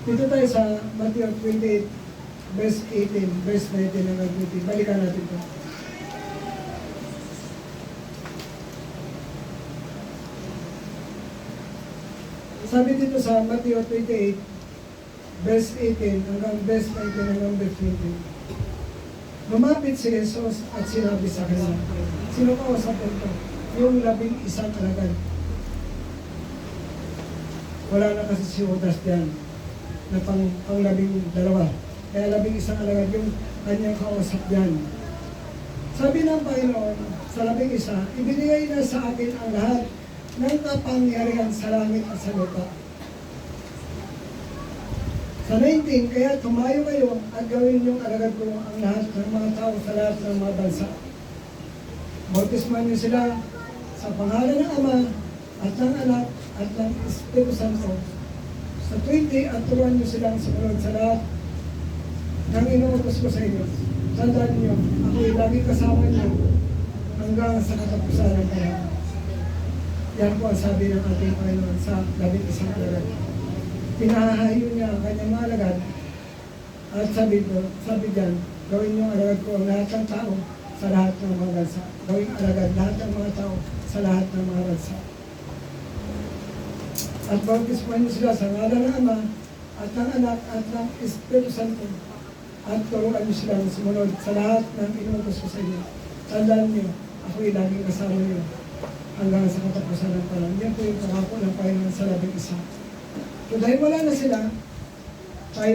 Dito tayo sa Matthew 28, verse 18, verse 19 hanggang 20. Balikan natin ito. Sabi dito sa Matthew 28, verse 18 hanggang verse 19 hanggang verse 20. Lumapit si Jesus at sinabi sa kanya, sino ka usap ito? Yung 11 alagad. Wala na kasi si Judas diyan na pang-12. Kaya 11 alagad yung kanyang kausap diyan. Sabi ng Panginoon sa 11, ibinigay na sa akin ang lahat ng kapangyarihan sa langit at sa lupa. Sa 19, kaya tumayo kayo at gawin niyong alagad ko ang lahat ng mga tao sa lahat ng mga bansa. Bautisman niyo sila sa pangalan ng Ama at ng Anak at ng Espiritu Santo. Sa 20, at turuan niyo silang sumunod sa lahat ng inuutos ko sa inyo. Tandaan niyo, ako'y lagi kasama niyo hanggang sa katapusan ng panahon. Yan po ang sabi ng ating Panginoon sa 11 alagad. Pinahahayo niya ang kanyang mga alagad at sabi diyan, gawin niyo alagad ko ang lahat ng tao sa lahat ng mga bansa. Gawin alagad lahat ng mga tao sa lahat ng mga bansa. At bautismuhan niyo sila sa ngalan ng Ama at ng Anak at ng Espiritu Santo at turuan niyo sila sumunod sa lahat ng inuutos ko sa inyo. Tandaan niyo, ako'y laging kasama niyo hanggang sa katapusan ng panahon. Yan po yung pangako ng Panginoon sa 11. So dahil wala na sila, tayo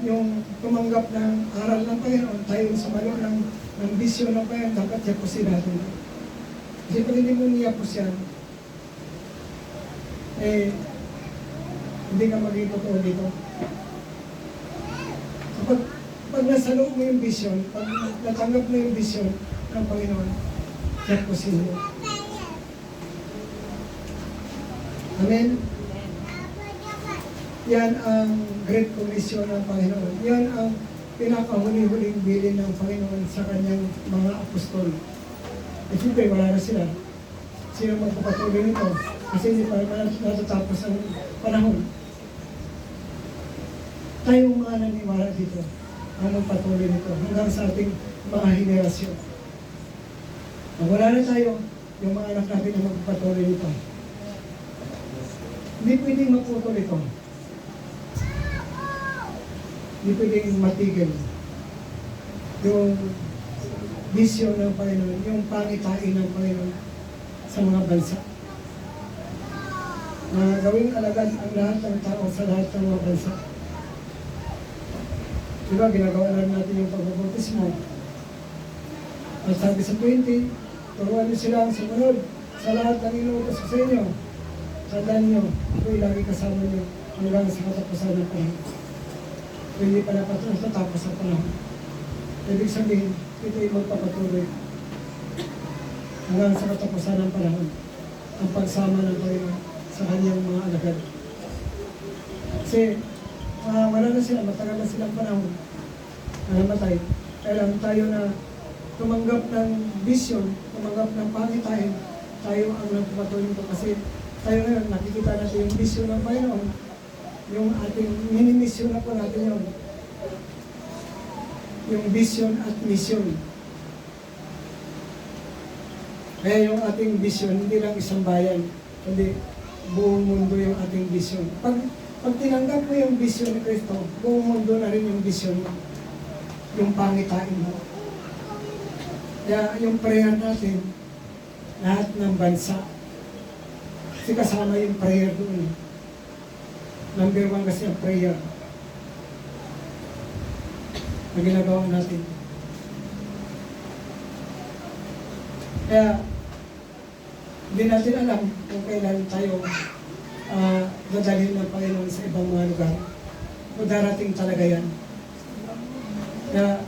yung tumanggap ng aral ng Panginoon, tayo yung sumalo ng bisyon ng Panginoon, dapat yapusin natin. Kasi pag hindi mo niyapos yan, hindi ka maging totoo dito. So pag nasa loob mo yung bisyon, pag natanggap mo yung bisyon ng Panginoon, yapusin mo. Amen? Yan ang Great Commission ng Panginoon. Yan ang pinakahuli-huling bilin ng Panginoon sa kanyang mga apostol. E siyempre, wala na sila. Sino magpapatuloy nito? Kasi hindi pa natatapos ang panahon. Tayong mga naniwala dito ang magpatuloy nito hanggang sa ating mga henerasyon. Pag wala na tayo, yung mga anak natin ang magpapatuloy nito. Hindi pwedeng maputol ito. Hindi pwedeng matigil yung vision ng Panginoon, yung pangitain ng Panginoon sa mga bansa. Na gawing alagad ang lahat ng tao sa lahat ng mga bansa. Diba, ginagawa na natin yung pagbabautismo. At sabi sa 20, turuan niyo sila ang sumunod sa lahat ng inuutos ko sa inyo. Tandaan niyo, ako'y lagi kasama niyo hanggang sa katapusan ng panahon. Hindi pa natatapos ang panahon. Ibig sabihin, ito'y magpapatuloy hanggang sa katapusan ng panahon ang pagsama ng Panginoon sa kanyang mga alagad. Kasi wala na sila, matagal na silang panahon na namatay. Kailangan tayo na tumanggap ng vision, tumanggap ng pangitain, tayo ang nagpapatuloy nito kasi tayo ngayon, nakikita natin yung vision ng Panginoon, yung ating mini-mission na po natin yun. Yung vision at mission. Kaya yung ating vision, hindi lang isang bayan, kundi buong mundo yung ating vision. Pag tinanggap mo yung vision ni Kristo, buong mundo na rin yung vision mo. Yung pangitain mo. Kaya yung prayer natin, lahat ng bansa, kasi kasama yung prayer doon. Number 1 kasi ang prayer na ginagawa natin. Kaya, hindi natin alam kung kailan tayo dadalhin ng Panginoon sa ibang mga lugar. O darating talaga yan. Kaya,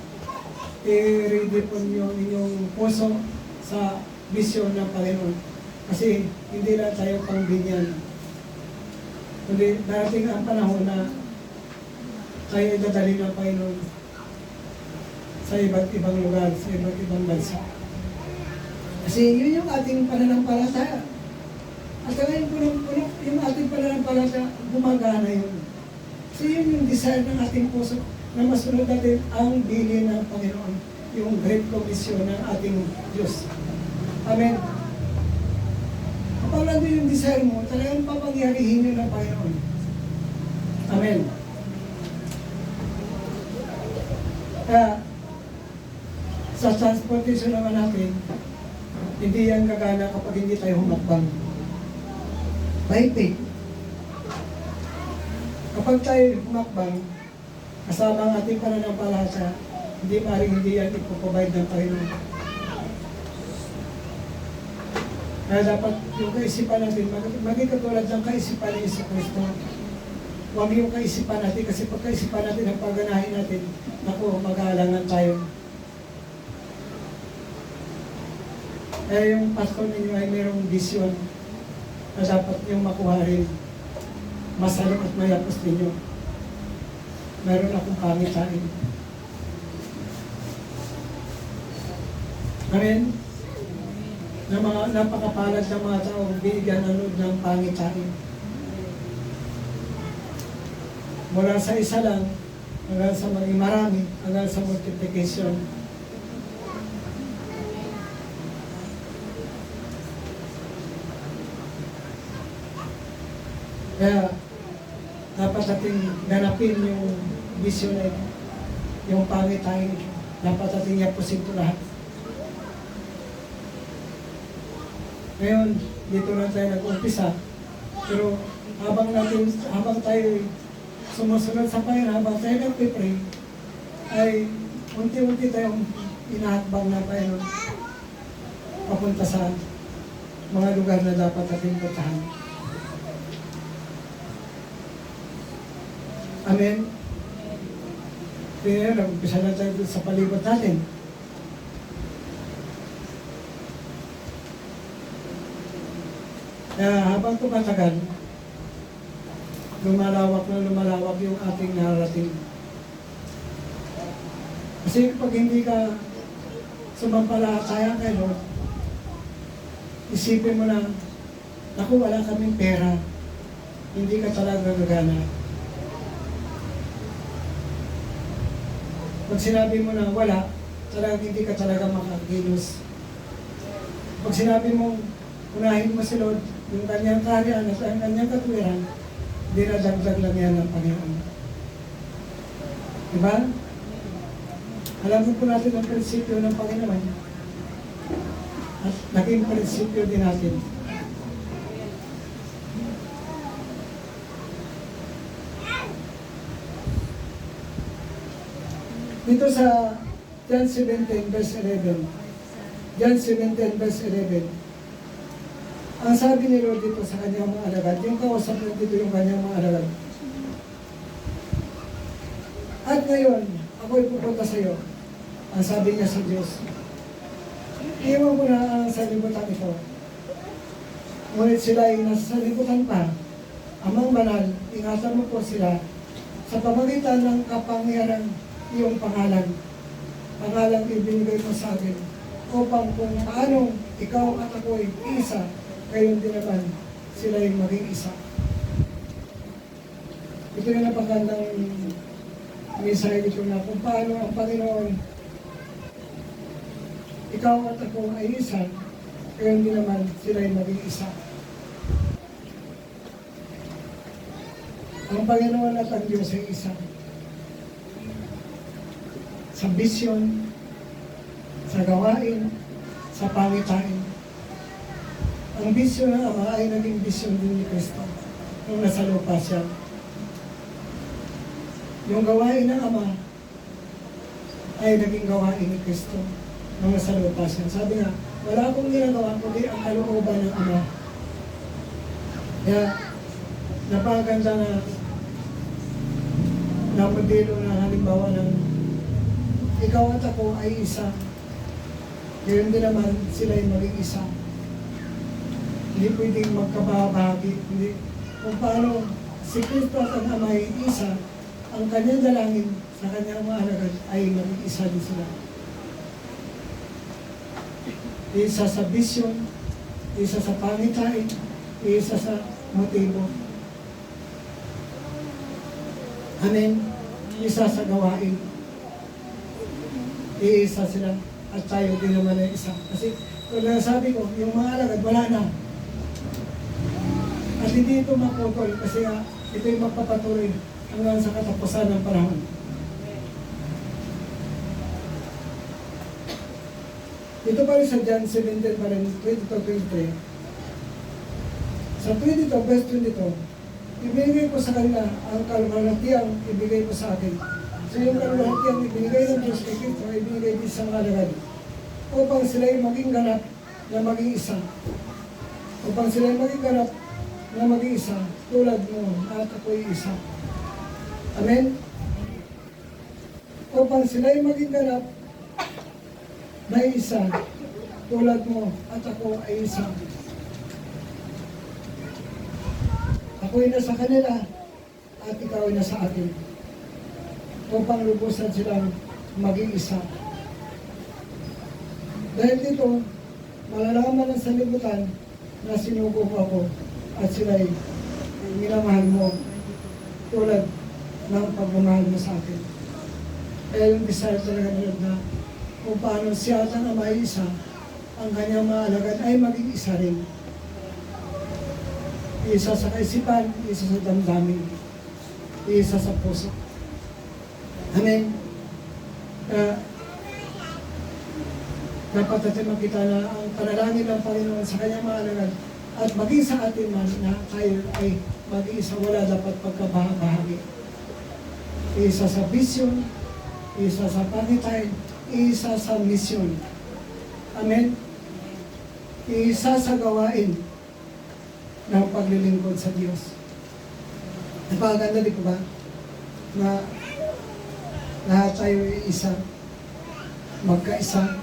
i-ready po niyo inyong puso sa vision ng Panginoon. Kasi, hindi lang tayo pangbinyan. Kundi darating ang panahon na tayo dadalhin ng Panginoon sa iba't ibang lugar, sa iba't ibang bansa. Kasi yun yung ating pananampalataya. At ngayon, yung ating pananampalataya, gumagana yun. Kasi Kasi yun yung desire ng ating puso na masunod natin ang bilin ng Panginoon, yung Great Commission ng ating Diyos. Amen. Kapag nandun yung desire mo, talagang papangyarihin yun ng Panginoon. Amen. Kaya, sa transportation naman natin, hindi yan gagana kapag hindi tayo humakbang. By faith. Kapag tayo humakbang, kasama ang ating pananampalataya, hindi maaaring hindi yan ipoprovide ng Panginoon. Kaya dapat yung kaisipan natin, maging katulad ng kaisipan ni Yesu Cristo. Huwag yung kaisipan natin, kasi pag kaisipan natin ang pagganahin natin, naku, mag-aalangan tayo. Kaya yung pastor ninyo ay mayroong vision na dapat yung makuha rin. Masalok at mayapos ninyo. Meron akong pangitain. Amen? Na mga napakapalad ng mga tao, bigyan ng pangitain. Mula sa isa lang, hanggang sa maging marami, hanggang sa multiplication. Kaya, dapat natin ganapin yung vision na ito, yung pangitain ito. Dapat natin yapusin ito lahat. Ngayon, dito na tayo nag-umpisa. Pero habang tayo sumusunod sa Panginoon, habang tayo nag-pray, ay unti-unti tayong inahakbang na Panginoon papunta sa mga lugar na dapat natin puntahan. Amen? Kaya nag-umpisa na tayo sa palibot natin. Habang tumatagal, lumalawak na lumalawak yung ating narrative. Kasi pag hindi ka sumampalataya kay Lord, isipin mo na, naku, wala kaming pera, hindi ka talaga gagana. Pag sinabi mo na wala, talagang hindi ka talaga makakilos. Pag sinabi mo, unahin mo si Lord, yung kanyang kaharian at ang kanyang katwiran, dinadagdag lang yan ng Panginoon. Diba? Alam mo po natin ang prinsipyo ng Panginoon. At naging prinsipyo din natin. Dito sa John 17 verse 11. John 17 verse 11. Ang sabi ni Lord dito sa kanyang mga alagad, yung kausap niya dito yung kanyang mga alagad. At ngayon, ako'y pupunta sa iyo. Ang sabi niya sa Diyos, iwan mo na ang salibutan ito. Ngunit sila ay nasa salibutan pa. Amang banal, ingatan mo po sila sa pamagitan ng kapangyarang iyong pangalan. Pangalang ibinigay mo sa akin upang kung paano ikaw at ako'y isa, gayon din naman sila yung maging isa. Ito yung napagandang mensahe ito na kung paano ang Panginoon, ikaw at ako ay isa, gayon din naman sila yung maging isa. Ang Panginoon at ang Diyos ay isa. Sa vision, sa gawain, sa pangitain. Ang bisyo ng Ama ay naging bisyon din ni Kristo nung nasa lupa siya. Yung gawain ng Ama ay naging gawain ni Kristo nung nasa lupa siya. Sabi nga, wala akong ginagawa kundi ang kalooban ng Ama. Kaya, napakaganda na modelo na halimbawa ng ikaw at ako ay isa. Gayon din naman sila ay maging isa. Hindi pwedeng magkabahagi. Hindi. Kung paano si Kristo at ang Ama ay isa, ang kanyang dalangin sa kanyang mga alagad ay maging isa din sila. Isa sa vision, isa sa pangitain, isa sa motibo. Amen. Isa sa gawain. Iisa sila. At tayo din naman ay isa. Kasi kung nasabi ko, yung mga alagad, wala na. At hindi ito maputol kasi ito yung magpapatuloy hanggang sa katapusan ng panahon. Ito pa rin sa John 17 pa rin, 22-23. Sa 22, verse 22, ibigay ko sa kanila ang kalwalhatiang ibigay ko sa akin. So yung kalwalhatiang ibigay ng Diyos kay Cristo, ibigay din sa mga alagad. Upang sila'y maging ganap na maging isa. Upang sila'y maging ganap na maging isa, tulad mo at ako'y isa. Amen? Upang sila'y maging ganap na isa, tulad mo at ako ay isa. Ako'y nasa kanila at ikaw ay nasa akin. Upang lubusan silang maging isa. Dahil dito, malalaman ng sanlibutan na sinugo mo ako at sila'y minamahal mo tulad ng pagmamahal mo sa akin. Kaya yung desire talaga nila na kung paano siya at ang Ama ay isa, ang kanyang mga alagad ay maging isa rin. Isa sa kaisipan, isa sa damdamin, isa sa puso. Amen. Dapat natin makita na ang panalangin ng Panginoon sa kanyang mga alagad at maging sa atin man na tayo ay mag-iisa, wala dapat pagkabahagi. Isa sa vision, isa sa pangitain, isa sa mission. Amen? Isa sa gawain ng paglilingkod sa Diyos. Napakaganda di ko ba? Na lahat tayo ay isa, magkaisa,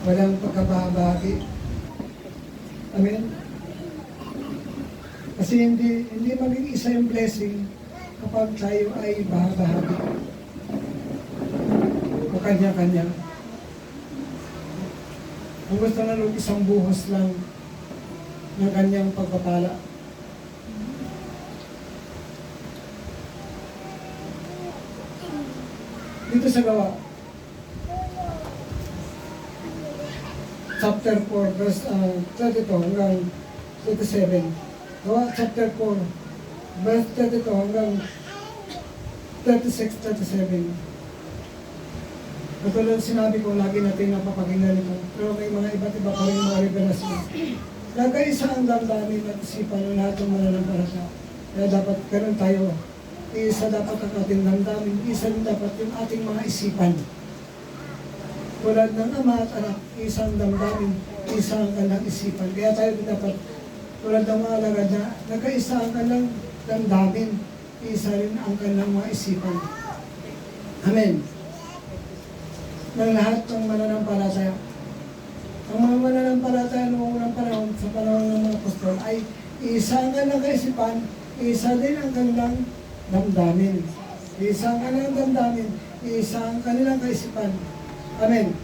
walang pagkabahagi. Amen? Kasi hindi maging isa yung blessing kapag tayo ay bahagi o kanya-kanya. Ang gusto na nung isang buhos lang ng kanyang pagpapala. Dito sa Gawa, chapter 4, verse 32 hanggang 37. Gawa, chapter 4, verse 32 hanggang 36-37. Katulad sinabi ko, lagi natin napapakinggan ito. Pero may mga iba't iba pa rin mga revelasyon. Nagkaisa ang damdamin at isipan ng lahat ng mananampalataya. Kaya dapat ganun tayo. Isa dapat ang ating damdamin, isa din dapat yung ating mga isipan. Tulad ng Ama at Anak, isang damdamin, isang kanilang isipan. Kaya tayo din dapat, tulad ng mga alagad na nagkaisa ang kanilang damdamin, isa rin ang kanilang mga isipan. Amen. Ng lahat ng mananampalataya. Ang mga mananampalataya noong unang panahon, sa panahon ng mga apostol, ay isa ang kanilang kaisipan, isa din ang kanilang damdamin. Isa ang kanilang damdamin, isa ang kanilang kaisipan. Amen.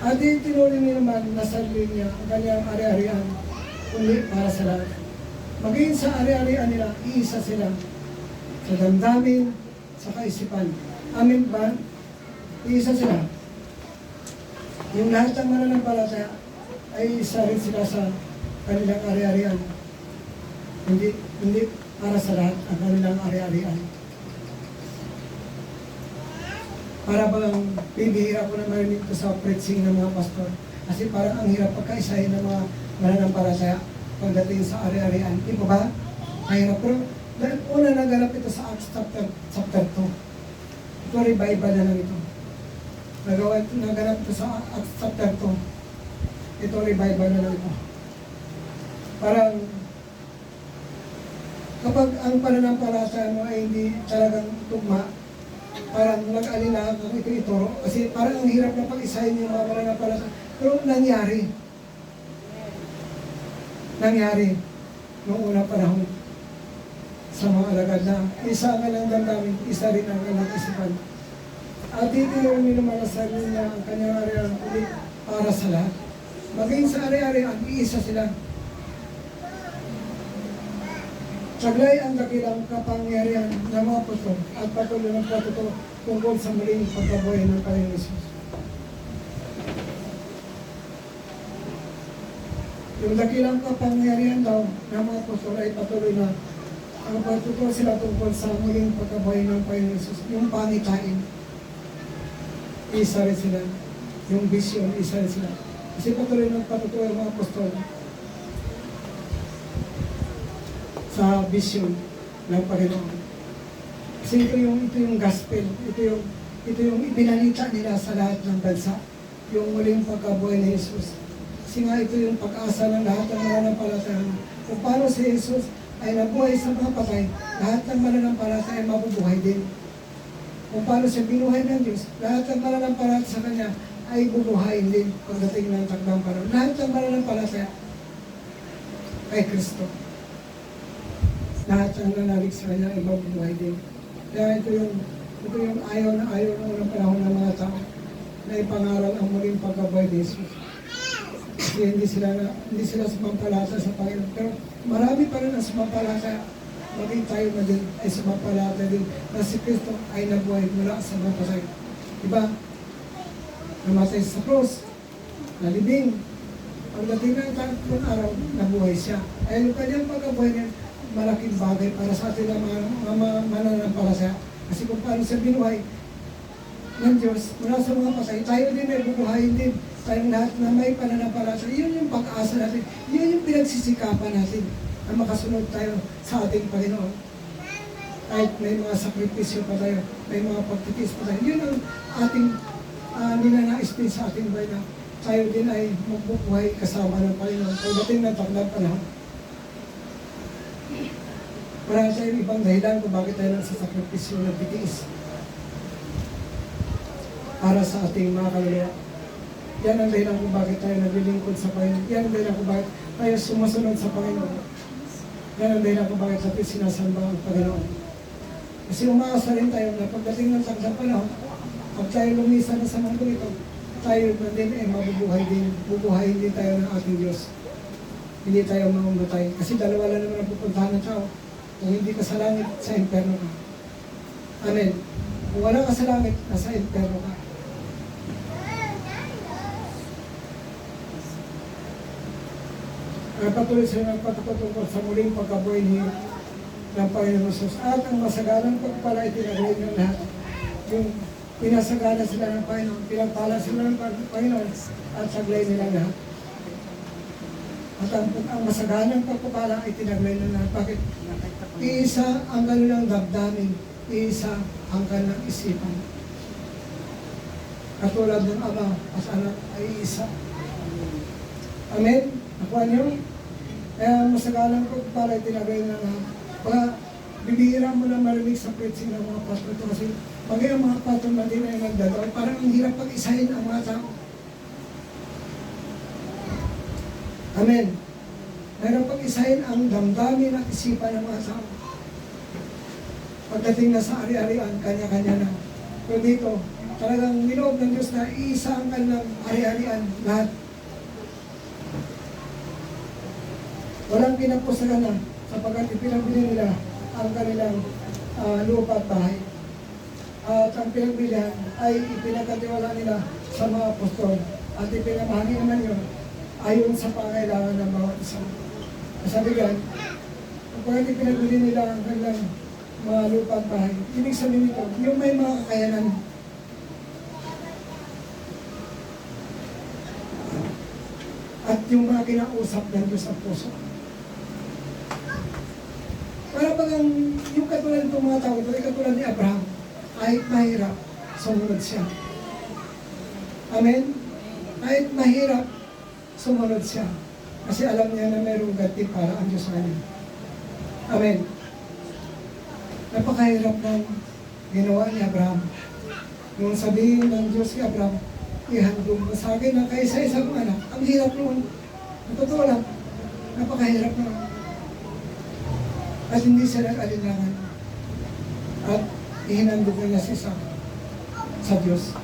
At tinuloy niya naman na sarili niya ang kanyang ari-arian, kundi para sa lahat. Maging sa ari-arian nila, iisa sila sa damdamin, sa kaisipan. Amen ba? Iisa sila. Yung lahat ng mananampalataya ay isa rin sila sa kanilang ari-arian. Hindi para sa lahat ang kanilang ari-arian. Para bang bibihira ko na marinig ko sa preaching ng mga pastor. Kasi parang ang hirap pagkaisahin ng mga mananampalataya pagdating sa ari-arian. Di ba ba? Mahirap. Pero dahil una naganap ito sa Acts chapter 2. Ito revival na lang ito. Naganap ito sa Acts chapter 2. Ito revival na lang ito. Parang kapag ang pananampalataya mo ay hindi talagang tugma, parang nag-alila kung ito ituro. Kasi parang ang hirap na pag-isahin yung mga pananampalataya. Pero nangyari. Nangyari noong unang panahon sa mga alagad na isa nga lang damdamin, isa rin ang kanyang isipan. At itinuloy naman sa sarili niya ang kanyang ari-arian ulit para sa lahat. Maging sa ari-arian, iisa sila. Saglay ang dakilang kapangyarihan ng mga apostol at patuloy ng patuto tungkol sa muling pagkabuhay ng Panginoon Hesus. Yung dakilang kapangyarihan daw ng mga apostol ay patuloy na ang patuto sila tungkol sa muling pagkabuhay ng Panginoon Hesus. Yung pangitain, isa rin sila. Yung vision, isa rin sila. Kasi patuloy ng patuto ng mga apostol sa vision ng Panginoon. Kasi ito yung gospel, ito yung ibinalita nila sa lahat ng bansa, yung muling pagkabuhay ni Jesus. Kasi nga ito yung pag-asa ng lahat ng mananampalataya. Kung paano si Jesus ay nabuhay sa mga patay, lahat ng mananampalataya ay mabubuhay din. Kung paano siya binuhay ng Diyos, lahat ng mananampalataya sa Kanya ay bubuhayin din pagdating ng takdang panahon. Lahat ng mananampalataya kay Kristo. Lahat ng nanalig sa Kanya ay mabubuhay din. Kaya ito yung ayaw na unang panahon ng mga tao na ipangaral ang muling pagkabuhay ni Jesus. Kasi hindi sila sumampalata sa Panginoon. Pero marami pa rin ang sumampalata. Maging tayo na din ay sumampalata din na si Kristo ay nabuhay mula sa mga patay. Diba? Namatay sa krus, nalibing. Pagdating ng tatlong araw, nabuhay siya. Ay yung kanyang pagkabuhay niya, malaking bagay para sa atin ang mga mananampalataya. Kasi kung paano siya binuhay ng Diyos mula sa mga patay, tayo din ay bubuhayin din. Tayong lahat na may pananampalataya. Yun yung pag-asa natin. Yun yung pinagsisikapan natin na makasunod tayo sa ating Panginoon. Kahit may mga sakripisyo pa tayo, may mga pagtitis pa tayo. Yun ang ating ninanais din sa ating buhay na tayo din ay magbubuhay kasama ng Panginoon. Pagdating ng takdang panahon. Wala tayong ibang dahilan kung bakit tayo nagsasakripisyo ng titiis para sa ating mga kaluluwa. Yan ang dahilan kung bakit tayo naglilingkod sa Panginoon. Yan ang dahilan kung bakit tayo sumusunod sa Panginoon. Yan ang dahilan kung bakit natin sinasamba ang Panginoon. Kasi umaasa rin tayo na pagdating ng takdang panahon, pag tayo lumisa na sa mundo ito, tayo na din ay mabubuhay din. Bubuhayin din tayo ng ating Diyos. Hindi tayo mamamatay. Kasi dalawa lang naman ang pupuntahan ng tao. Kung hindi ka sa langit, sa impyerno ka. Amen. Kung wala ka sa langit, nasa impyerno ka. Patuloy sila nagpatutungkol sa muling pagkabuhay ng Panginoon Jesus. At ang masaganang pagpala itinagay ng lahat. Yung pinasagana sila ng Panginoon, pinagpala sila ng Panginoon at saglay nila lahat. At ang masaganang pagpapala ay tinaglay ng lahat. Bakit? Iisa ang kanilang damdamin, iisa ang kanilang isipan. Katulad ng Ama at Anak ay isa. Amen? Nakuha niyo? Kaya masagalang pagpapala ay tinaglay ng lahat. Baka bibihira mo na marinig sa preaching ng mga pastor ito kasi pag yung mga pastor na din ay nagdadaw, parang ang hirap pag-isahin ang mga tao. Amen. Mayroon pag-isahin ang damdamin at isipan ng mga tao. Pagdating na sa ari-arian, kanya-kanya na. Pero dito, talagang niloob ng Diyos na iisa ang kanilang ari-arian lahat. Walang pinapusagan na sapagkat ipinagbili nila ang kanilang lupa at bahay. At ang pinagbilihan ay ipinagkatiwala nila sa mga apostol at ipinamahagi naman yun ayon sa pangailangan ng bawat isa. Sabi yan, kapag ipinagbili nila ang kanilang mga lupa at bahay, ibig sabihin nito, yung may mga kakayanan. At yung mga kinausap ng Diyos ang puso. Para pag yung katulad ng mga tao ito, ay katulad ni Abraham, kahit mahirap, sumunod siya. Amen? Kahit mahirap, sumunod siya. Kasi alam niya na mayroong ganti para ang Diyos sa kanya. Amen? Napakahirap ng ginawa ni Abraham. Nung sabihin ng Diyos kay Abraham, ihandog mo sa akin na kaisa-isa kong anak. Ang hirap noon. Totoo lang. Napakahirap noon. At hindi siya nag-alinlangan. At ihinandog niya siya sa Diyos.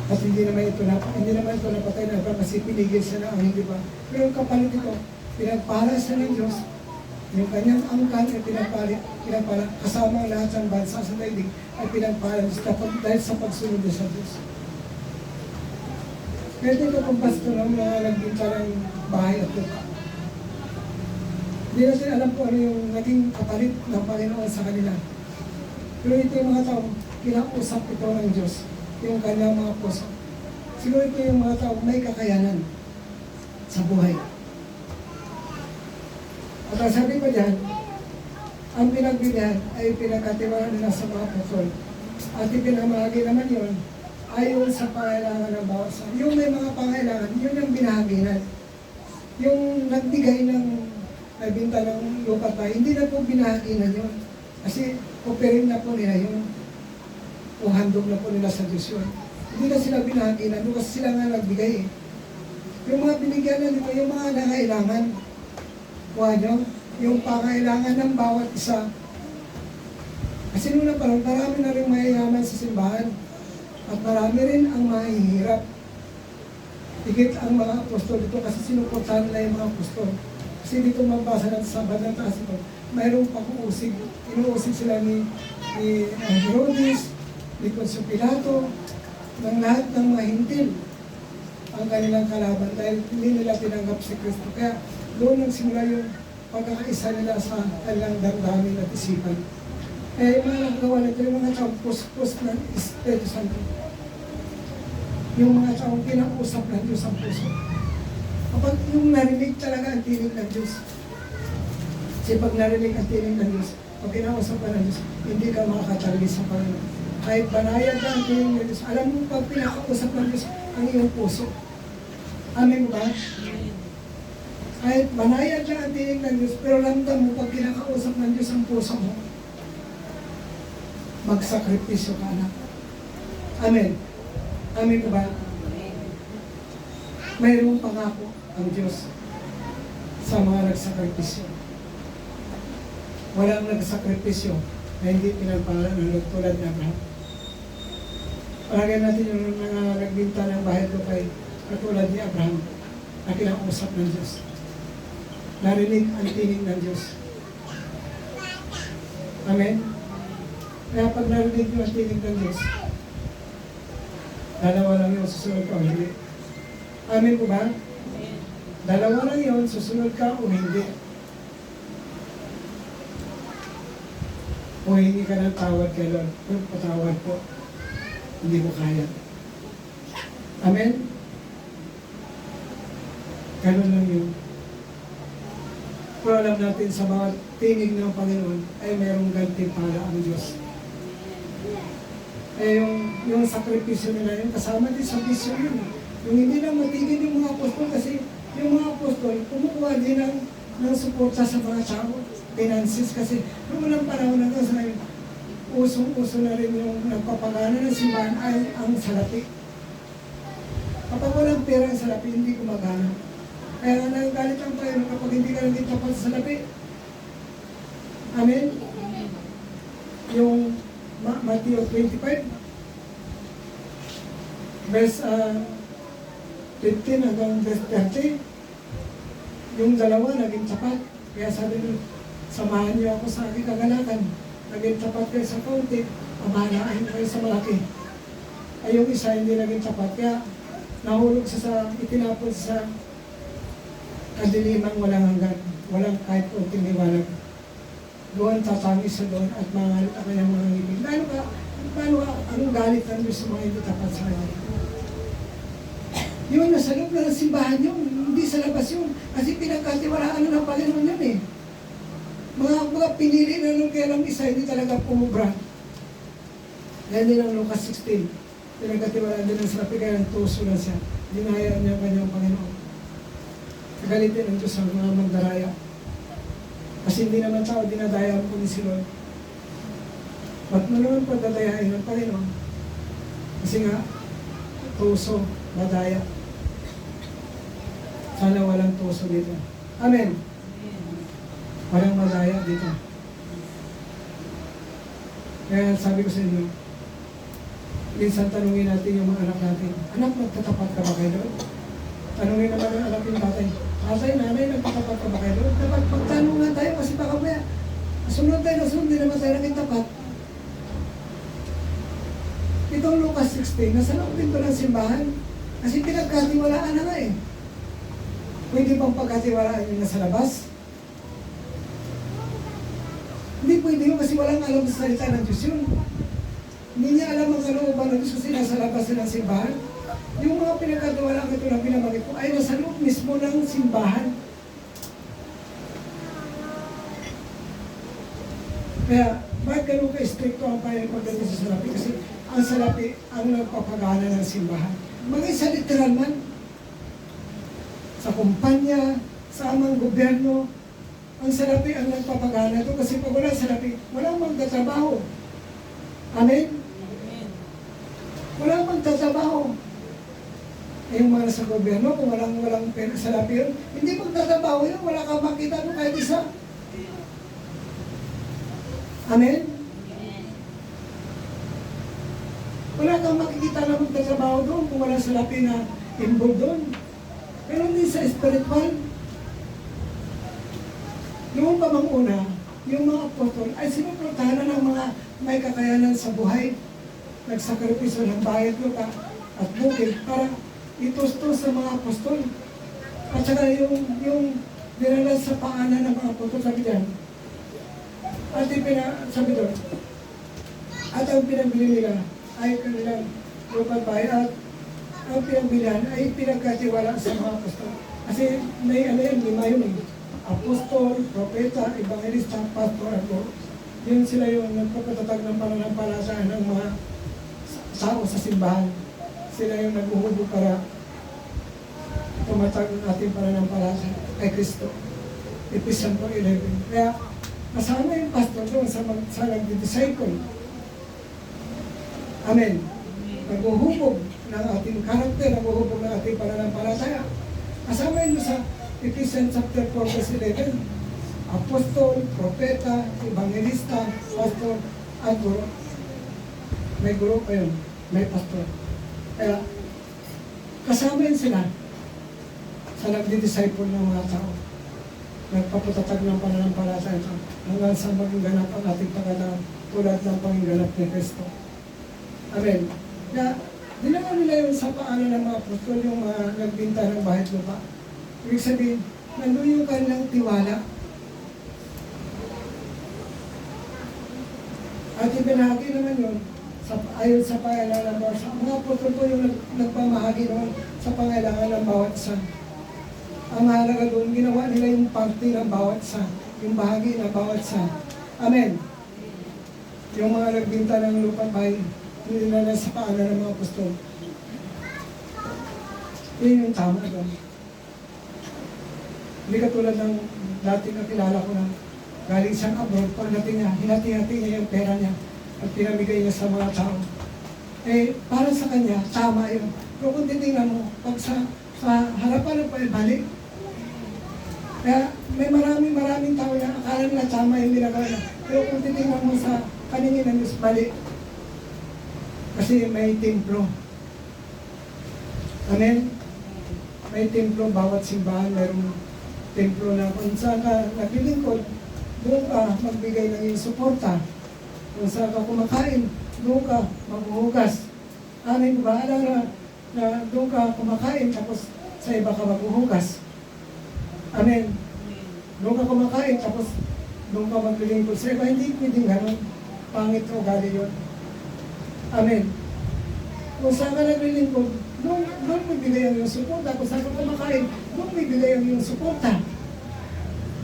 At hindi naman ito napatay na Abraham kasi pinigil siya na ang hindi ba. Pero kapalit ito, pinagpala siya ng Diyos, Yung kanyang angkan ay pinagpala, kasama ang lahat ng bansa sa daigdig ay pinagpala dahil sa pagsunod niya sa Diyos. Kaya dito kung pasto ng mga nagbinta ng bahay at lupa. Hindi natin alam kung ano yung naging kapalit ng Panginoon sa kanila. Pero ito yung mga taong kinausap ito ng Diyos, yung kanyang mga puso. Siguro ito yung mga taong may kakayanan sa buhay. At ang sabi ko dyan, ang pinagbilihan ay pinagkatiwala nila sa mga apostol. At ipinamahagi naman yun ayon sa pangailangan ng bawat isa. Yung may mga pangailangan, yun yung binahaginan. Yung nagbigay ng nagbinta ng lupa tayo, hindi na po binahaginan yun. Kasi operin na po nila yun. O handog na po nila sa Diyos yun. Hindi na sila binahaginan, kasi sila nga nagbigay eh. Yung mga binigyan na dito, yung mga nangailangan. Kuha nyo, yung pangailangan ng bawat isa. Kasi nung napanong, marami na rin mayayaman sa simbahan. At marami rin ang mahihirap. Higit ang mga apostol dito kasi sinuportahan nila yung mga apostol. Kasi dito mabasa natin sa bandang taas ito, mayroong pag-uusig. Inuusig sila ni Herodes, ni Poncio Pilato, ng lahat ng mga hintil ang kanilang kalaban dahil hindi nila tinanggap si Kristo. Kaya doon nagsimula yung pagkakaisa nila sa kanilang damdamin at isipan. Eh, yung mga nagagawa nito, yung mga taong pus-pus ng Espiritu Santo. Yung mga taong kinausap ng Diyos ang puso. Kapag yung narinig talaga ang tinig ng Diyos. Kasi pag narinig ang tinig ng Diyos, pag kinausap ka ng Diyos, hindi ka makakatali sa Panginoon. Kahit banayad ka ang tinig ng Diyos, alam mo pag pinakausap ng Diyos ang iyong puso. Amen ba? Kahit banayad lang ang tinig ng Diyos, pero ramdam mo pag pinakausap ng Diyos ang puso mo, magsakripisyo ka na. Amen. Amen ba? Mayroong pangako ang Diyos sa mga nagsakripisyo. Walang nagsakripisyo na hindi pinagpala ng tulad ni Abraham. Palagay natin yung mga nagbinta ng bahay lupay katulad ni Abraham na kinausap ng Diyos. Narinig ang tinig ng Diyos. Amen? Kaya pag narinig mo ang tinig ng Diyos, dalawa lang yun, susunod ka o hindi. Amen po ba? Dalawa lang yun, susunod ka o hindi. O hingi ka ng tawad kay Lord. Lord, patawad po. Hindi mo kaya. Amen? Ganun lang yun. Pero alam natin sa mga tinig ng Panginoon ay mayroong gantimpala ang Diyos. Eh yung sakripisyo nila yun, kasama din sa bisyo yun. Yung hindi lang matigil yung mga apostol kasi yung mga apostol, kumukuha din ng suporta sa mga tao, finances kasi noong unang panahon na sa usong-uso na rin yung nagpapagana ng simbahan ay ang salapi. Kapag walang pera ang salapi, hindi gumagana. Kaya nagagalit ang Panginoon kapag hindi ka naging tapat sa salapi. Amen? Yung Matthew 25, verse 15 hanggang verse 30, yung dalawa naging tapat. Kaya sabi nyo, samahan niyo ako sa aking kagalakan. Naging tapat kayo sa kaunti, pamahalain kayo sa malaki. Ay yung isa hindi naging tapat. Kaya nahulog siya sa, itinapon sa kadilimang walang hanggan. Walang kahit unting liwanag. Doon tatangis sa doon at mangalit ang kanyang mga ngipin. Paano anong galit ng Diyos sa mga hindi tapat sa kanya? Yun, nasa loob na ng simbahan yun, hindi sa labas yun. Kasi pinagkatiwalaan na ng Panginoon yun eh. Mga pinili na nung kaya lang isa, hindi talaga pumubra. Yan din ang Lucas 16. Pinagkatiwalaan din ng salapi, kaya ng tuso na siya. Dinaya niya ang kanyang Panginoon. Kagalitin ang Diyos sa mga magdaraya. Kasi hindi naman tao, dinadaya po ni si Lord. Ba't mo naman pagdadayain ng Panginoon? Kasi nga, tuso, madaya. Sana walang tuso dito. Amen. Walang madaya dito. Kaya sabi ko sa inyo, minsan tanungin natin yung mga anak natin, anak, magtatapat ka ba kay Lord? Tanungin naman ang anak yung tatay, Tatay, nanay, nagpatapat ka ba kayo doon? Dapat magtanong nga tayo kasi baka maya, sunod tayo na sunod, di naman tayo naging tapat. Itong Lucas 16, nasa loob din ko ng simbahan. Kasi pinagkatiwalaan na nga eh. Pwede bang pagkatiwalaan yun nasa labas? Hindi pwede yun kasi walang alam sa salita ng Diyos yun. Hindi niya alam ang kalooban ng Diyos kasi nasa labas ng simbahan. Yung mga pinagkatiwalaan ko ito na pinamagit ko ay nasa loob mismo ng simbahan. Kaya, bakit ganun ka-stricto ang payan pagdating sa salapi? Kasi ang salapi ang nagpapagana ng simbahan. Maging sa literal man, sa kumpanya, sa amang gobyerno, ang salapi ang nagpapagana ito kasi pag wala salapi, walang magtatrabaho. Amen? Walang magtatrabaho. Eh, yung mga nasa gobyerno, kung walang salapi yun, hindi magtatrabaho yun, wala kang makita doon kahit isa. Amen? Wala kang makikita na magtatrabaho doon kung walang salapi na involved doon. Pero hindi sa spiritual. Noong pa mang una, yung mga apostol ay sinuportahan ng mga may kakayanan sa buhay. Nagsakripisyo ng bayad lupa at bukid para itustos sa mga apostol. At saka yung dinala sa paanan ng mga apostol, sabi diyan. At sabi doon, at ang pinabili nila ay kanilang lupa bayad at ang pinagbilihan ay pinagkatiwala sa mga apostol. Kasi may ano yan, lima yun eh. Apostol, propeta, evangelista, pastor, at Lord. Yun sila yung nagpapatatag ng pananampalataya ng mga tao sa simbahan. Sila yung naghuhubo para tumatag ng ating pananampalataya kay Kristo. Ephesians 4:11. Kaya kasama yung pastor doon sa nag-disciple. Amen. Naghuhubog ng ating karakter, naghuhubog ng ating pananampalataya. Kasama yun sa Ephesians chapter 4 verse 11. Apostol, propeta, evangelista, pastor, at guro. May guro pa yun, may pastor. Kaya, kasama yun sila sa nagdi-disciple ng mga tao. Nagpapatatag ng pananampalataya hanggang sa maging ganap ang ating pagkatao tulad ng pangganap ni Kristo. Amen. Kaya, dinala nila yun sa paanan ng mga apostol, yung mga nagbinta ng bahay lupa. Ibig sabihin, nandun yung kanilang tiwala. At ibinahagi naman yun, ayon sa pangailangan ng bawat isa. Mga apostol ko yung nagpamahagi noon sa pangailangan ng bawat isa. Ang mahalaga doon, ginawa nila yung parte ng bawat isa, yung bahagi ng bawat isa. Amen. Yung mga nagbinta ng lupa bahay, hindi nila sa paanan ng mga apostol. Yun yung tama doon. Hindi katulad ng dati na kilala ko na galing siyang abroad, pagdating niya, hinati-hati niya yung pera niya at pinamigay niya sa mga tao. Eh, para sa kanya, tama yun. Pero kung titingnan mo, pag sa harapan ng balik, kaya may maraming tao na akala nila tama yung ginagawa niya. Pero kung titingnan mo sa paningin ng Diyos, balik. Kasi may templo. Amen? May templo, bawat simbahan, mayroong templo na kung saan ka naglilingkod, doon ka magbigay ng iyong suporta. Kung saan ka kumakain, doon ka maghuhugas. Amin ba? Alam na doon ka kumakain, tapos sa iba ka maghuhugas. Amen. Doon ka kumakain, tapos doon ka maglilingkod sa iba. Hindi pwedeng ganun. Pangit o gali yun. Amen. Kung saan ka naglilingkod, doon magbigay ang iyong suporta. Kung saan ka kumakain, doon magbigay ang iyong suporta.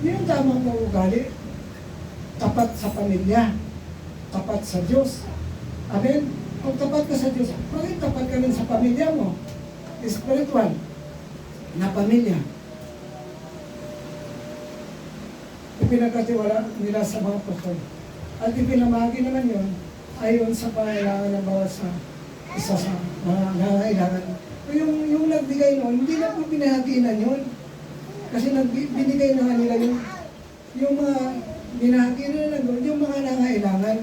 Yun ang tamang paugali. Tapat sa pamilya. Tapat sa Diyos. Amen? Kung tapat ka sa Diyos, bakit tapat ka rin sa pamilya mo? Spiritual na pamilya. Ipinagkatiwala nila sa mga apostol. At ipinamahagi naman yun ayon sa pangailangan ng bawat sa isa sa mga nangailangan. Yung nagbigay noon, hindi na po pinahaginan yun. Kasi binigay na nila yung mga binahagi na lang doon, yung mga nangailangan.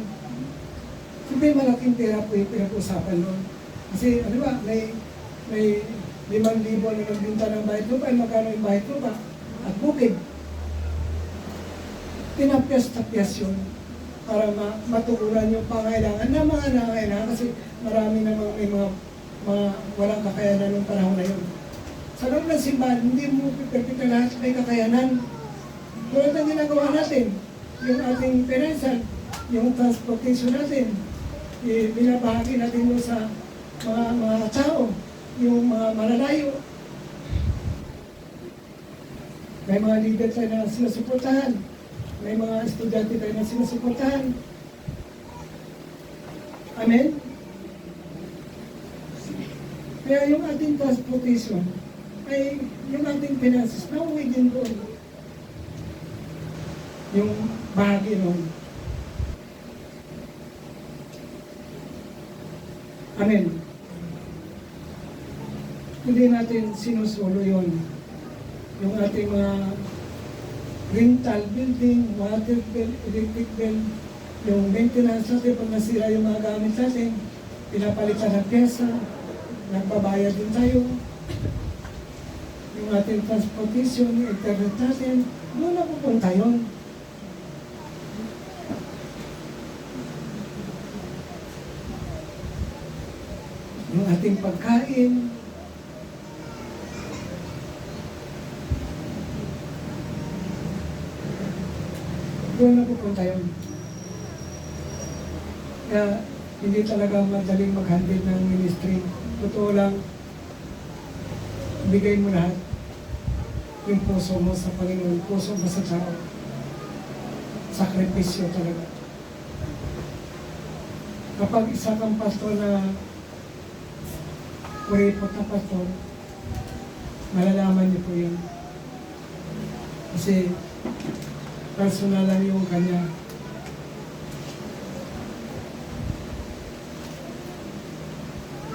Siyempre malaking pera po yung pinag-usapan doon. Kasi ano ba, may 5,000 na nagbinta ng bahay lupa, magkano yung bahay lupa at bukid. Pinapyas-tapyas yun para matugunan yung pangailangan ng mga nangailangan kasi marami namang may mga walang kakayanan ng panahon na yun. Sa loob ng simbahan, hindi mo perfect na lahat may kakayanan. Tulad ng ginagawa natin, yung ating financial, yung transportation natin, binabahagi natin mo sa mga tao, yung mga malalayo. May mga leader tayo na sinusuportahan, may mga estudyante tayo na sinusuportahan. Amen? Kaya yung ating transportation, ay yung ating finances, nauwi din doon. Yung bahagi noon. Amen. Hindi natin sinusulo yun. Yung ating mga rental building, water bill, electric bill, yung maintenance natin pag nasira yung mga gamit natin, pinapalitan ng pyesa, nagbabayad din tayo. Yung ating transportation, yung internet natin, doon na pupunta yun. Yung ating pagkain, doon na pupunta yun. Kaya hindi talaga madaling mag-handle ng ministry. Totoo lang, bigay mo lahat yung puso mo sa Panginoon, puso mo sa tao. Sakripisyo talaga. Kapag isa kang pastor na kuripot na pastor, malalaman niyo po yun. Kasi personal lang yung kanya.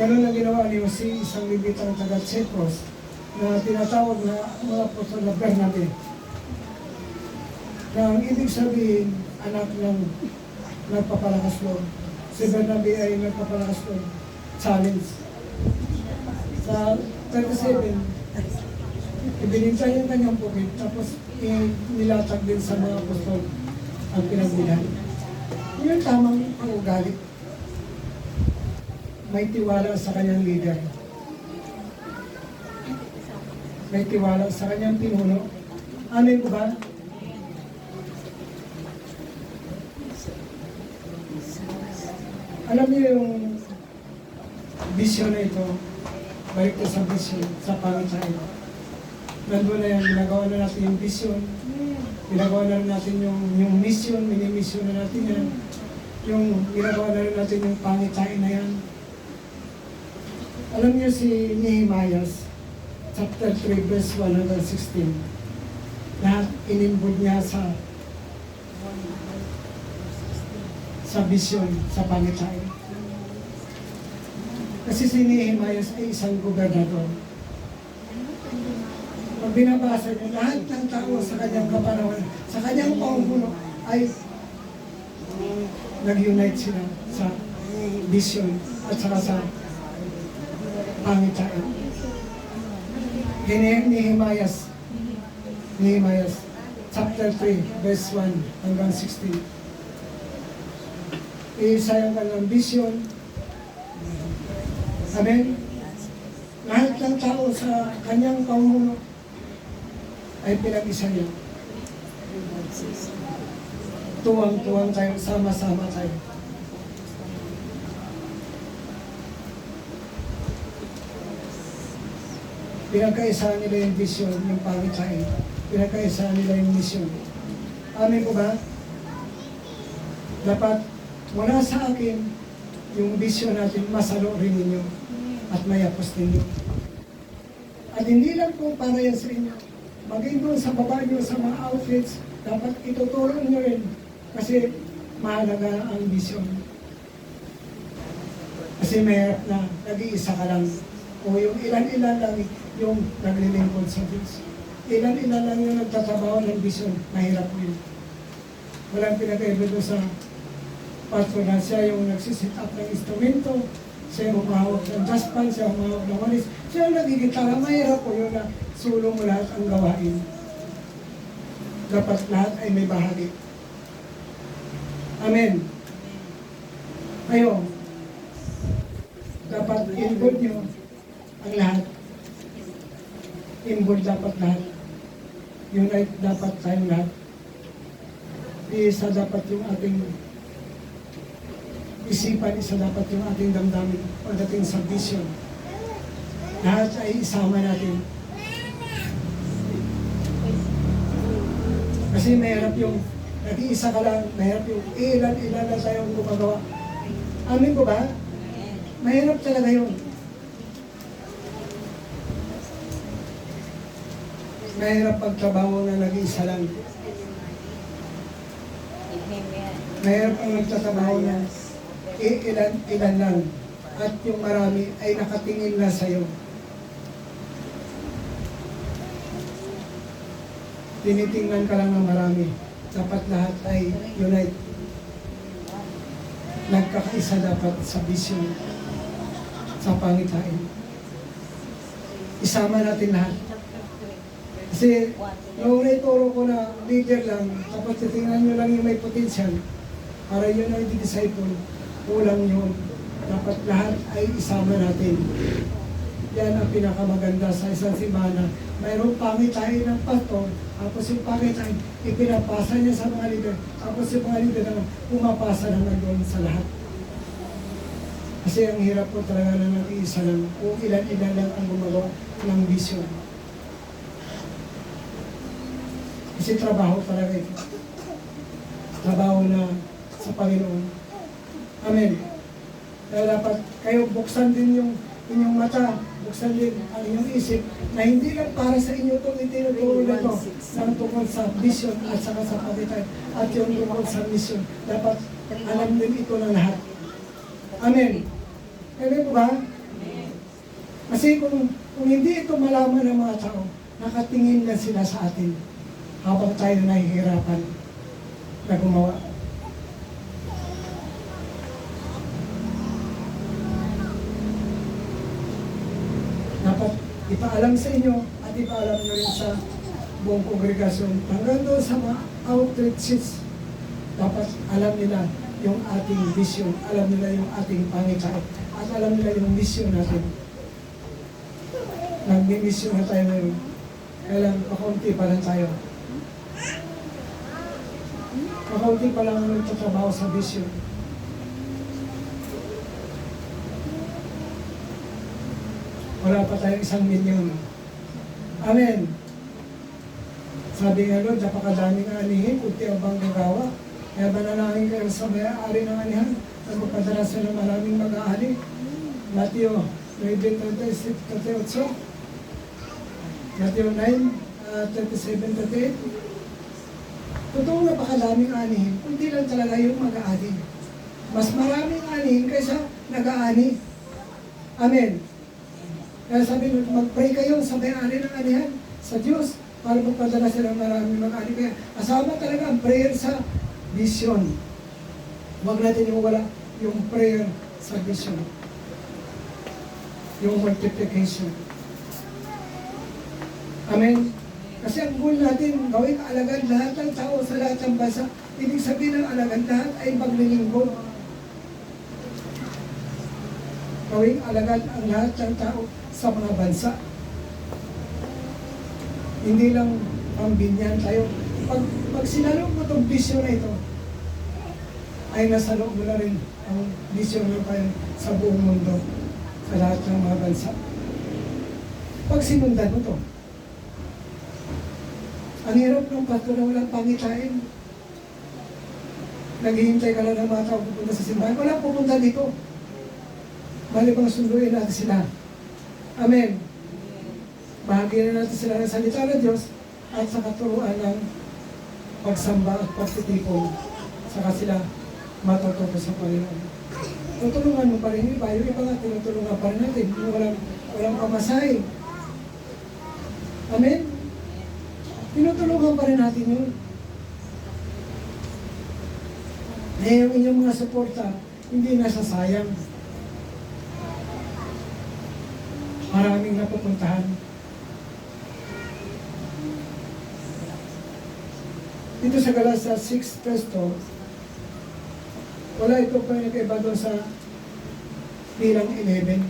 Ganun ang ginawa ni Jose, isang libitang taga Cyprus, na tinatawag na mga apostol na Bernabe. Na ang ibig sabihin, anak ng nagpapalakas loob. Si Bernabe ay nagpapalakas loob. Challenge. Sa 37, ibinintay yung kanyang bukid, tapos nilatag din sa mga apostol ang pinagbilhan. Yun ang tamang pag-ugali. May tiwala sa kanyang leader. May tiwala sa kanyang pinuno. Amen ko ba? Alam niyo yung vision na ito, balik ko sa vision, sa pangitain. Nandun na yan, ginagawa na natin yung vision, ginagawa na natin yung mission, mini-mission na natin yan, yung ginagawa na natin yung pangitain na yan. Alam niyo si Nehemiah, chapter 3, verse 1 hanggang 16, lahat inimbod niya sa vision, sa pangitain. Kasi si Nehemiah ay isang gobernador. Pag binabasa niyo, lahat ng tao sa kanyang kapanawan, sa kanyang pangumuno ay nag-unite sila sa vision at saka sa pangitain. Nehemiah chapter 3, verse 1 hanggang 16. Isa yung kanyang vision. Amen? Lahat ng tao sa kanyang pangumuno ay pinag-isa niya. Tuwang-tuwang tayo, sama-sama tayo. Pinagkaisahan nila yung vision, yung pangitain. Pinagkaisahan nila yung mission. Amen po ba? Dapat mula sa akin, yung vision natin masalo rin ninyo at mayapos ninyo. At hindi lang po para yan sa inyo. Maging doon sa baba nyo, sa mga outlets, dapat itutulong nyo rin kasi mahalaga ang vision. Kasi mayroon na nag-iisa ka lang o yung ilan-ilan lang yung naglilingkod sa Diyos. Ilan-ilan lang yung nagtatrabaho ng vision, mahirap yun. Walang pinag-iba doon sa pastor na siya yung nagsisit up ng instrumento, siya yung humahawak ng dustpan, siya yung humahawak ng walis, Siya ang nagigitara, mahirap po yun na sulong mo lahat ang gawain. Dapat lahat ay may bahagi. Amen. Kayo, dapat involve nyo ang lahat. Involve dapat lahat. Unite dapat tayong lahat. Isa dapat yung ating isipan, isa dapat yung ating damdamin pagdating sa vision. Lahat ay isama natin. Kasi mahirap yung nag-iisa ka lang, mahirap yung ilan na tayong gumagawa. Amin ko ba? Mahirap talaga yun. Mahirap pagtrabaho na nag-iisa lang. Mahirap ang nagtatrabaho na ilan lang. At yung marami ay nakatingin na sa'yo. Tinitingnan ka lang ng marami. Dapat lahat ay unite. Nagkakaisa dapat sa vision, sa pangitain. Isama natin lahat. Kasi noong naituro ko na leader lang, tapos titingnan nyo lang yung may potential, para yun ay disciple, kulang yun. Dapat lahat ay isama natin. Yan ang pinakamaganda sa isang simbahan. Mayroong pangitain ng pastor, tapos yung pangitain, ipinapasa niya sa mga leader, tapos yung mga leader naman, pumapasa naman doon sa lahat. Kasi ang hirap po talaga na nag-iisa lang, kung ilan-ilan lang ang gumagawa ng vision. Kasi trabaho talaga ito. Trabaho na sa Panginoon. Amen. Kaya dapat kayo buksan din yung inyong mata, buksan din ang inyong isip na hindi lang para sa inyo itong itinuturo na ito ng tungkol sa vision at saka sa pagitan at yung tungkol sa mission. Dapat alam din ito ng lahat. Amen. Amen po ba? Kasi kung hindi ito malaman ng mga tao, nakatingin na sila sa atin habang tayo nahihirapan na gumawa. Dapat ipaalam sa inyo at ipaalam nyo rin sa buong kongregasyon. Hanggang doon sa mga outreaches, dapat alam nila yung ating vision, alam nila yung ating pangitain, at alam nila yung mission natin. Nagmi-mission na tayo ngayon. Kailan pakaunti pa lang tayo. Pakaunti pa lang ang nagtatrabaho sa vision. Wala pa tayong 1 milyon. Amen. Sabi nga Lord, napakadaming anihin, kunti ang bang gagawa. Kaya manalangin kayo sa may-ari ng anihan na magpadala sa ng maraming mag-aani. Matthew 9:38. Matthew 9:37-38. Totoo napakadaming anihin, kunti lang talaga yung mag-aani. Mas maraming anihin kaysa nag-aani. Amen. Kaya sabi nyo, mag-pray kayo sa may-ari ng anihan, sa Diyos, para magpadala sila ng maraming mag-ani. Kaya asama talaga ang prayer sa vision. Huwag natin iwala yung prayer sa vision. Yung multiplication. Amen? Kasi ang goal natin, gawing alagad lahat ng tao sa lahat ng bansa. Ibig sabihin ng alagad lahat ay maglilinggo. Gawing alagad ang lahat ng tao sa mga bansa. Hindi lang pambinyan tayo. Pag sinalo mo itong vision na ito, ay nasa loob mo na rin ang vision na tayo sa buong mundo, sa lahat ng mga bansa. Pag sinundan mo ito, ang hirap ng pastor na walang pangitain. Naghihintay ka lang ng mga tao pupunta sa simbahan. Wala pupunta dito. Malibang sunduin natin sila. Amen. Bahagi na natin sila ng salita ng Diyos at sa katuruan ng pagsamba at pagtitipon. Saka sila matututo sa Panginoon. Tutulungan mo pa rin yung iba. Yung iba nga tinutulungan pa rin natin. Yung walang pamasahe. Amen. Tinutulungan pa rin natin yun. Eh, yung inyong mga suporta, hindi nasasayang. maraming napupuntahan. Dito sa Galatians 6 verse 2, wala ito pa nag-iba doon sa bilang 11.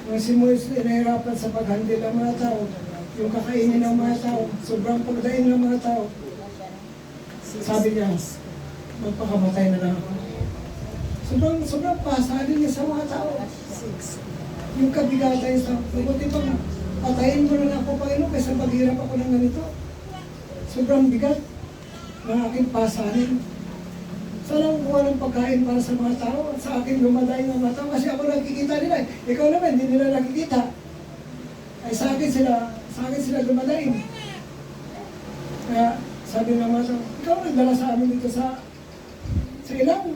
Nung si Moises inahirapan sa pag-handle ng mga tao, yung kakainin ng mga tao, sobrang pagdaing ng mga tao, sabi niya, magpakamatay na lang ako. Sobrang pasalin niya sa mga tao. Yung kabigatan sa, mabuti pang patayin mo na lang ako, Panginoon, kaysa maghirap ako ng ganito. Sobrang bigat ng aking pasalin. Sana kukuha ng pagkain para sa mga tao at sa akin lumadaing ng mga tao kasi ako nakikita nila. Ikaw naman, hindi nila nakikita. Ay sa akin sila lumadaing. Kaya sabi ng mga tao, ikaw nagdala sa amin dito sa ilang.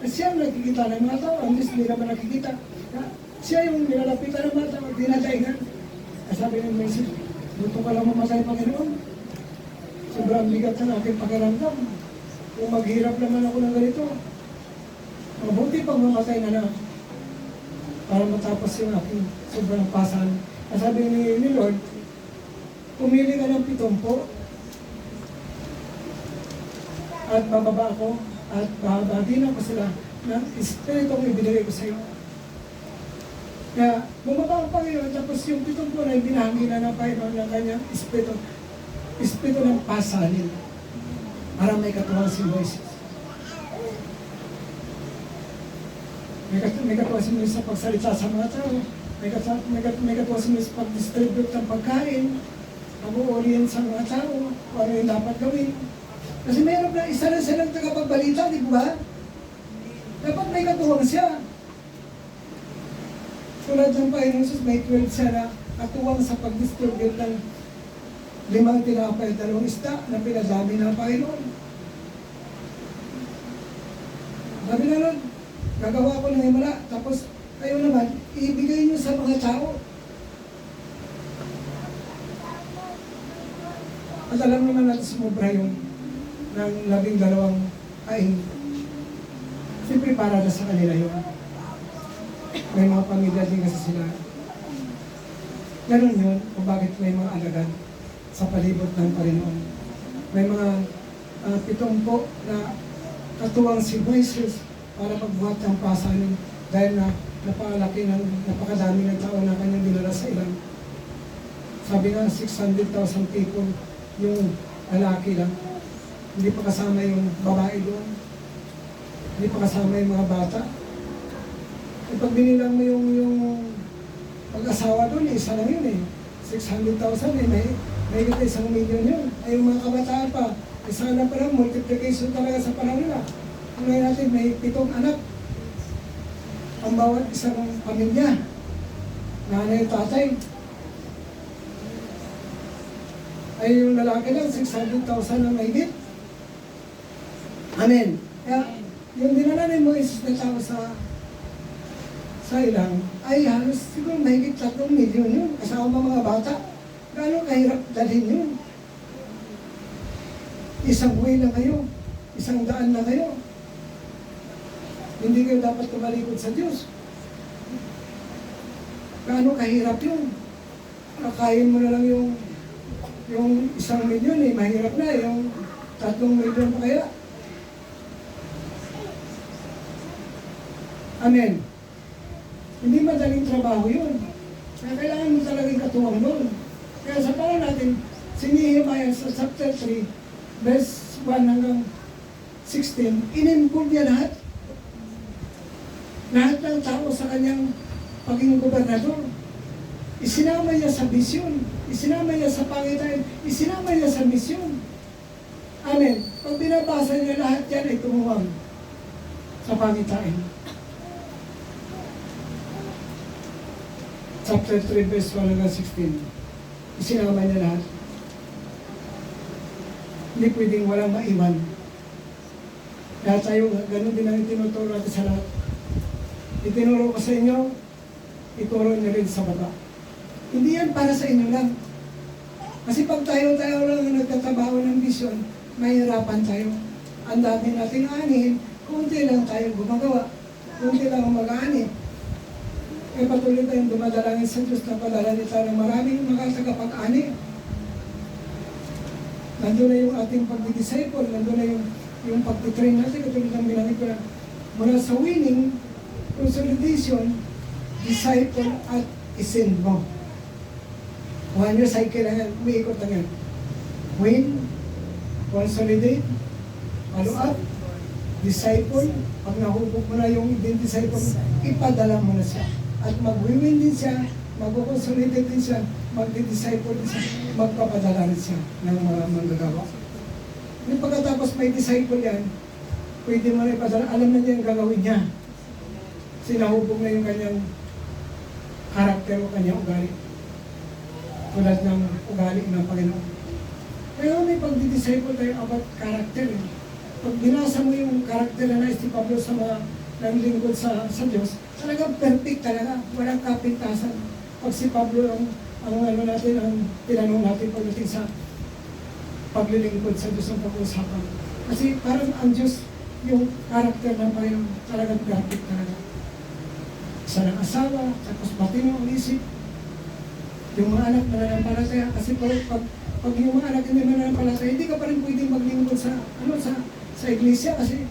Kasi siya ang nakikita ng mga tao, ang hindi naman nakikita. Kaya siya yung nilalapitan ng mga tao, dinadaingan. Kaya sabi ng Moises, gusto ka lang mamatay, Panginoon. Sobrang bigat ng aking pakiramdam. Kung maghirap naman ako ng ganito, mabuti pang mamatay na lang para matapos yung aking sobrang pasan. At sabi ni Lord, pumili ka ng 70 at bababa ako at babagin ako sila ng espiritong ibinigay ko sa iyo. Kaya bumaba ang Panginoon tapos yung 70 na ibinahanginan ng Panginoon ng kanyang espiritu ng pasanin. Para may katuwang si Moises. May katuwang si Moises sa pagsalita sa mga tao. May katuwang si Moises sa pag-distribute ng pagkain. Pag-uulin sa mga tao. Kung ano yung dapat gawin. Kasi mayroon na isa na silang tagapagbalita, di ba? Dapat may katuwang siya. Tulad ng Panginoon Jesus, may 12 siya na katuwang sa pag-distribute ng 5 tinapay at 2 isda na pinadami ng Panginoon. Sabi na nun, gagawa ko ng himala, tapos kayo naman, ibigay nyo sa mga tao. At alam naman natin sumubra yun ng 12 kain. Siyempre para na sa kanila yun. May mga pamilya din kasi sila. Ganun yun, kung bakit may mga alagad sa palibot ng Panginoon. May mga 70 na katuwang si Moises para magbuhat ng pasanin dahil na napakadami ng tao na kanyang dinala sa ilang. Sabi nga, 600,000 people yung lalaki lang. Hindi pa kasama yung babae doon. Hindi pa kasama yung mga bata. E pag binilang mo yung pag-asawa doon, isa lang yun eh. 600,000 eh, may 1 million yun. Ay yung mga kabataan pa, sana pa lang multiplication talaga sa panahon nila. Ngayon natin, may 7 anak. Ang bawat isang pamilya. Nanay at tatay. Ay yung lalaki lang, 600,000 na mahigit. Amen. Kaya, yung dinala ni Moises na tao sa ilang, ay halos siguro mahigit 3 milyon yun. Kasama mga bata. Gano'ng kahirap dalhin yun? 1 buhay na kayo. 100 na kayo. Hindi kayo dapat tumalikod sa Diyos. Gano'ng kahirap yun? Kakain mo na lang yung 1 milyon eh, mahirap na. Yung 3 milyon pa kaya. Amen. Hindi madaling trabaho yun. Kaya kailangan mo talagang katuwang doon. Kaya sa panahon natin, si Nehemiah sa chapter 3, verse 1 hanggang 16, in-involve niya lahat. Lahat ng tao sa kanyang pagiging gobernador. Isinama niya sa bisyon. Isinama niya sa pangitain. Isinama niya sa misyon. Amen. Pag binabasa niya lahat yan ay tumuwang sa pangitain. Chapter 3, verse 1 hanggang 16. Isinama niya lahat. Hindi pwedeng walang maiwan. Kaya tayo, ganun din ang itinuturo natin sa lahat. Itinuro ko sa inyo, ituro niyo rin sa baba. Hindi yan para sa inyo lang. Kasi pag tayo lang nagtatabaho ng bisyon, mahirapan tayo. Ang dami nating anihin, kunti lang tayo gumagawa. Kunti lang ang mag-aanin. Kaya patuloy tayong dumadalangin sa Diyos na padalangin tayo ng maraming mga tagapag-ani. Nandun na yung ating pag-disciple, nandun na yung pag-train natin, katulad ng binanggit ko na mula sa winning, consolidation, disciple at isend mo. 1 year cycle na yan, umiikot lang yan. Win, consolidate, follow up, disciple, pag nahubog mo na yung disciple, ipadala mo na siya. At mag-win din siya, mag-consolidate din siya, mag-disciple din siya, magpapadala rin siya ng mga manggagawa. Yung pagkatapos may disciple yan, pwede mo na ipadala, alam na niya yung gagawin niya. Sinahubog na yung kanyang karakter o kanyang ugali. Tulad ng ugali ng Panginoon. Kaya may pag-disciple tayo about character. Pag binasa mo yung karakter na nais ni Pablo sa mga nanglingkod sa Diyos, talagang perfect talaga, walang kapintasan. Pag si Pablo ang ano natin, ang tinanong natin pagdating sa paglilingkod sa Diyos ang pag-uusapan. Kasi parang ang Diyos, yung karakter ng Panginoon, talagang perfect talaga. Isa ng asawa, tapos matino ang isip, yung mga anak mananampalataya, kasi pag yung mga anak hindi mananampalataya, hindi ka pa rin pwedeng maglingkod sa iglesia, kasi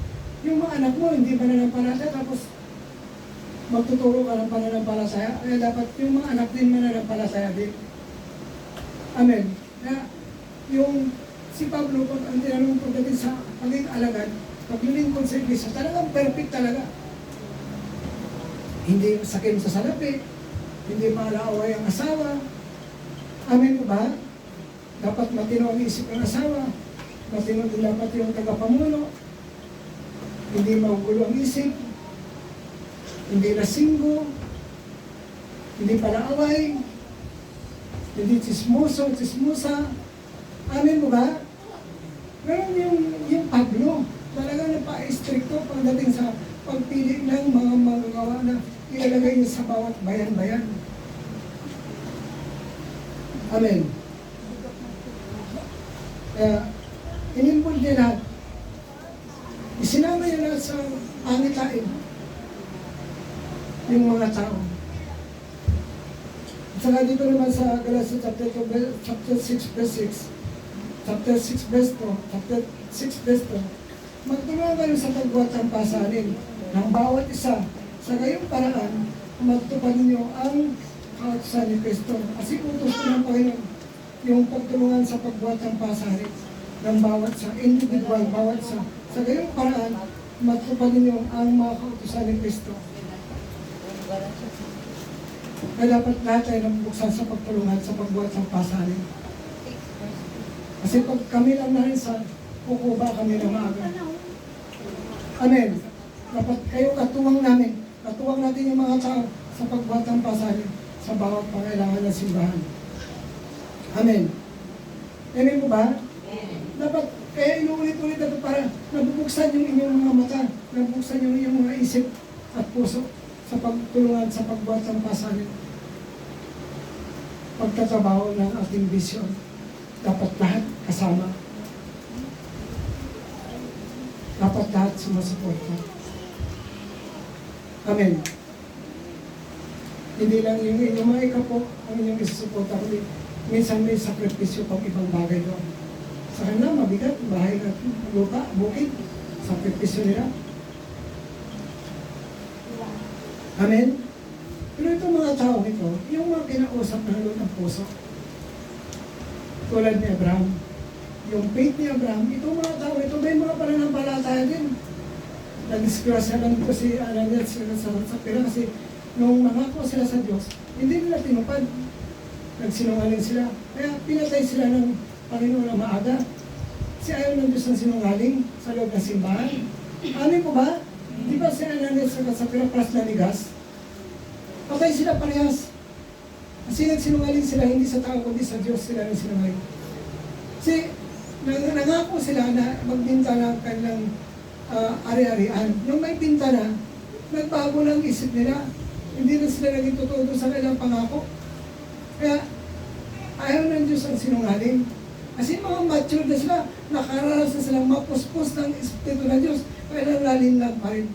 yung mga anak mo hindi mananampalataya, tapos magtuturo ka ng pananampalataya, kaya dapat yung mga anak din mananampalataya din. Amen. Kaya yung si Pablo, pag ang tinanong pagdating sa pagiging alagad, paglilingkod sa iglesia, talagang perfect talaga. Hindi sakim sa salapi, hindi maalaaway ang asawa. Amen ba? Dapat matino ang isip ng asawa, matino din dapat yung tagapamuno, hindi magulo ang isip, hindi lasinggo, hindi palaaway, hindi chismoso, chismosa. Amen mo ba? Pero yung Pablo, talaga napa-stricto pagdating sa pagpili ng mga magagawa na ilalagay niya sa bawat bayan-bayan. Amen. Kaya, inimbol niya lahat. Isinama niya lahat sa pangitain yung mga tao. At saka dito naman sa Galatians chapter 6 verse 6, chapter 6 verse 2, chapter 6 verse 2, magtulungan kayo sa pagbuwatang pasanin ng bawat isa. Sa gayong paraan, magtupad ninyo ang kautusan ni Kristo. Kasi utos ko ng Panginoon yung pagtulungan sa pagbuwatang pasanin ng bawat sa individual, bawat sa gayong paraan, magtupad ninyo ang mga kautusan ni Kristo. Kaya dapat lahat tayo nabuksan sa pagtulungan sa pagbuhat ng pasanin. Kasi pag kami lang na rin sa kukuba kami na maaga. Amen. Dapat kayo katuwang namin. Katuwang natin yung mga tao sa pagbuhat ng pasanin sa bawat pangailangan ng simbahan. Amen. Amen po ba? Dapat kaya inuulit-ulit ito para nabubuksan yung inyong mga mata, nabubuksan yung inyong mga isip at puso sa pagtulungan sa pagbuhat ng pasanin. Pagtatrabaho ng ating vision, dapat lahat kasama. Dapat lahat sumasuporta. Amen. Hindi lang yung inyong mga ikapo ang inyong isusuporta, kundi minsan may sakripisyo pang ibang bagay doon. Sa kanila, mabigat, bahay na lupa, bukid, sakripisyo nila. Amen? Pero itong mga tao ito, yung mga kinausap na loob ng puso, tulad ni Abraham, yung faith ni Abraham, itong mga tao ito, may mga pananampalataya din. Nag-disgrasya lang ito si Ananias sa pera kasi nung nangako sila sa Diyos, hindi nila tinupad. Nagsinungaling sila. Kaya pinatay sila ng Panginoon na maaga. Si ayaw ng Diyos ng sinungaling sa loob ng simbahan. Amin po ba? Di ba si Ananias sa Sapphira na ligas? Patay sila parehas. Kasi nagsinungaling sila, hindi sa tao, kundi sa Diyos sila nagsinungaling. Kasi nangako sila na magbinta ng kanilang ari-arian. Nung may binta na, nagbago lang isip nila. Hindi na sila naging totoo sa kanilang pangako. Kaya, ayaw ng Diyos ang sinungaling. Kasi mga mature na sila, nakaranas na silang mapuspos ng Espiritu ng Diyos, kaya lalim lang pa rin.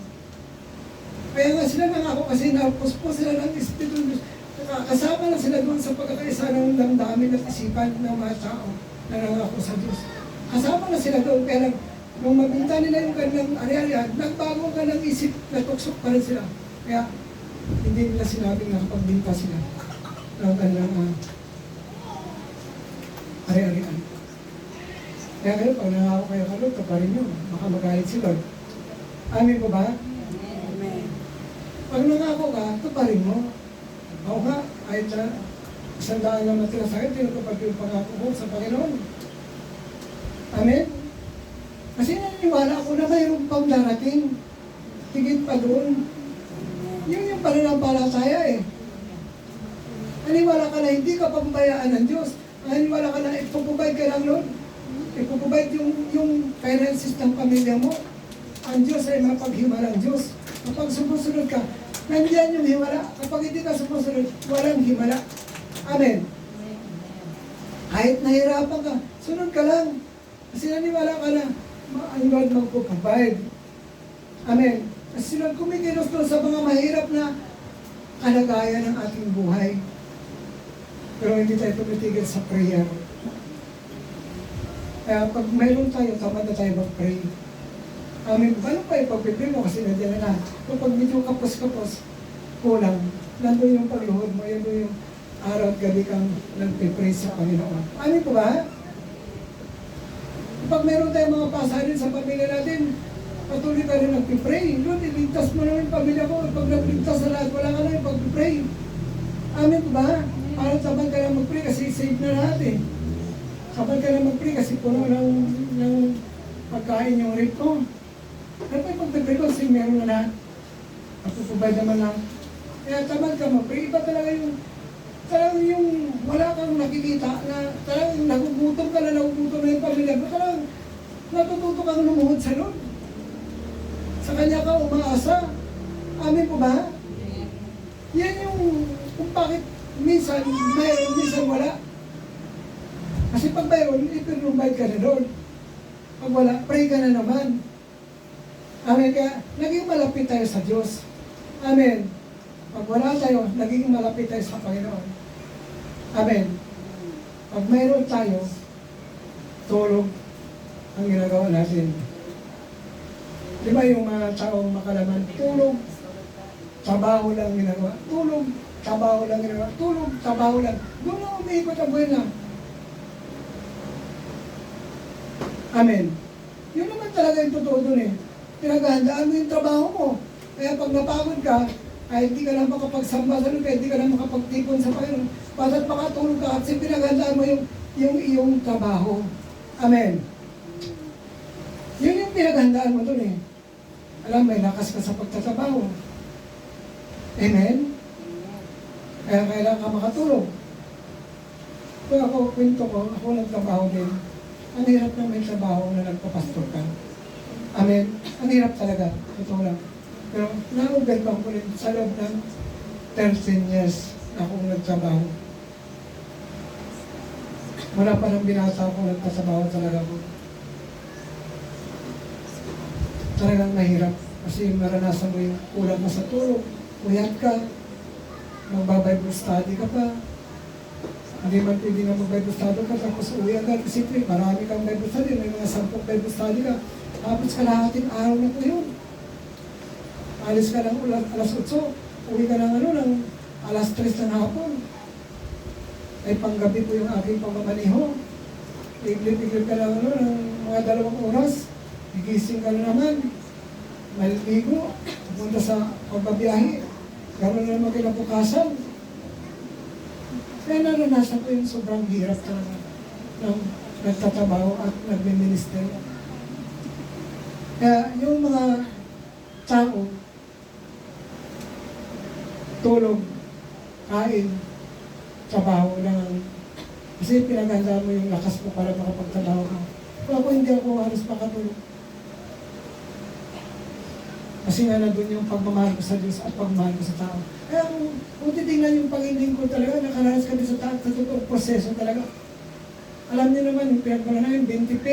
Kaya nga sila nangako kasi napuspos sila ng Espiritu ng Diyos. Kasama na sila doon sa pagkakaisa ng damdamin at isipan ng mga tao na nangako sa Diyos. Kasama na sila doon. Kaya nung mabinta nila yung kanilang ari-arian, nagbago ka ng isip, natuksok pa rin sila. Kaya hindi nila sinabing nakapagbinta sila ng kanilang ari-arian. Kaya kayo, pag nangako kayo ka Lord, kaparin nyo, baka magalit si Lord. Amin po ba? Amen. Pag nangako ka, kaparin mo. Ako nga, kahit na 100 lang natira sa akin, tinutupad yung pangako ko sa Panginoon. Amen? Kasi naniniwala ako na mayroon pang darating. Higit pa doon. Yun yung pananampalataya eh. Naniwala ka na hindi ka pambayaan ng Diyos. Naniwala ka na ipuprovide ka ng Lord. Ipuprovide yung finances ng pamilya mo. Ang Diyos ay mapaghimalang Diyos. Kapag sumusunod ka, nandiyan yung himala. Kapag hindi ka sumusunod, walang himala. Amen. Kahit nahirapan ka, sunod ka lang. Kasi naniwala ka na, ang Lord magpuprovide. Amen. Kasi Lord kumikilos doon sa mga mahirap na kalagayan ng ating buhay. Pero hindi tayo tumitigil sa prayer. Kaya pag mayroon tayo, tamad na tayo mag-pray. Amen. Paano pa ipag-pray mo? Kasi nandiyan na. Kapag medyo kapos-kapos, kulang. Nandun yung pagluhod mo, yun yung araw at gabi kang nag-pray sa Panginoon. Amen po ba? Kapag meron tayong mga pasarin sa pamilya natin, patuloy ka rin nag-pray. Lord, iligtas mo na yung pamilya ko. Pag nagligtas sa lahat, wala ka na yung pag-pray. Amen po ba? Para sabag ka na mag-pray kasi save na lahat eh. Sabag ka na mag-pray kasi puno ng pagkain yung rate ko. Ano pa yung pag-pray ko kasi meron na lahat. Napupubay naman lang. Kaya tamad ka mag-pray. Iba talaga yung wala kang nakikita na talagang nagugutom ka na yung pamilya mo. Talagang natututo kang lumuhod sa Lord. Sa Kanya ka umaasa. Amin po ba? Yan yung kung bakit minsan mayroon, minsan wala. Kasi pag mayroon, ipinrovide ka na doon. Pag wala, pray ka na naman. Amen. Kaya naging malapit tayo sa Diyos. Amen. Pag wala tayo, naging malapit tayo sa Panginoon. Amen. Pag mayroon tayo, tulog ang ginagawa natin. Di ba yung mga taong makalaman, tulog, trabaho lang ginagawa. Tulog, trabaho lang ginagawa. Tulog, trabaho lang. Doon lang umiikot ang buhay na. Amen. Yun naman talaga yung totoo doon eh. Pinaghahandaan mo yung trabaho mo. Kaya pag napagod ka, ay hindi ka na makapagsamba sa Lord, hindi ka na makapagtipon sa Panginoon. Basta't makatulog ka kasi pinaghandaan mo yung iyong trabaho. Amen. Yun yung pinaghandaan mo doon eh. Alam, may lakas ka sa pagtatrabaho. Amen? Kaya kailangan ka makatulog. Kung ako, kwento ko, ako nagtrabaho din. Ang hirap na may trabaho na nagpapastor ka. Amen? Ang hirap talaga. Ito lang. Pero na-overcome ko rin sa loob ng 13 years na akong nagtrabaho. Wala pa ng binasa akong nagpasabaho talaga ko. Talagang mahirap. Kasi maranasan mo yung kulang mo sa tulog. Uyat ka. Magbabible study ka pa. Hindi man pwede na mag-Bible study ka. Tapos uwi agad. Kasi marami kang Bible study. May mga 10 Bible study ka. Tapos kalahating araw na po yun. Alis ka ng alas 8. Uwi ka ng ng alas 3 ng hapon. Ay panggabi po yung aking pamamaniho. Iglip-iglip ka ng ng mga 2 oras. Gigising ka na naman. Maliligo. Pupunta sa pagbabiyahe. Gano'n na naman kinabukasan. Kaya naranasan ko yung sobrang hirap talaga ng nagtatrabaho at nagme-minister. Kaya yung mga tao, tulog, kain, trabaho lang. Kasi pinaganda mo yung lakas mo para makapagtrabaho ka. Kung ako hindi ako halos makatulog. Kasi nga nandun yung pagmamahal ko sa Diyos at pagmamahal ko sa tao. Kaya kung titignan yung pag-ending ko talaga, nakaranas kami sa tao, sa totoong proseso talaga. Alam niyo naman, yung pinagmala namin, 20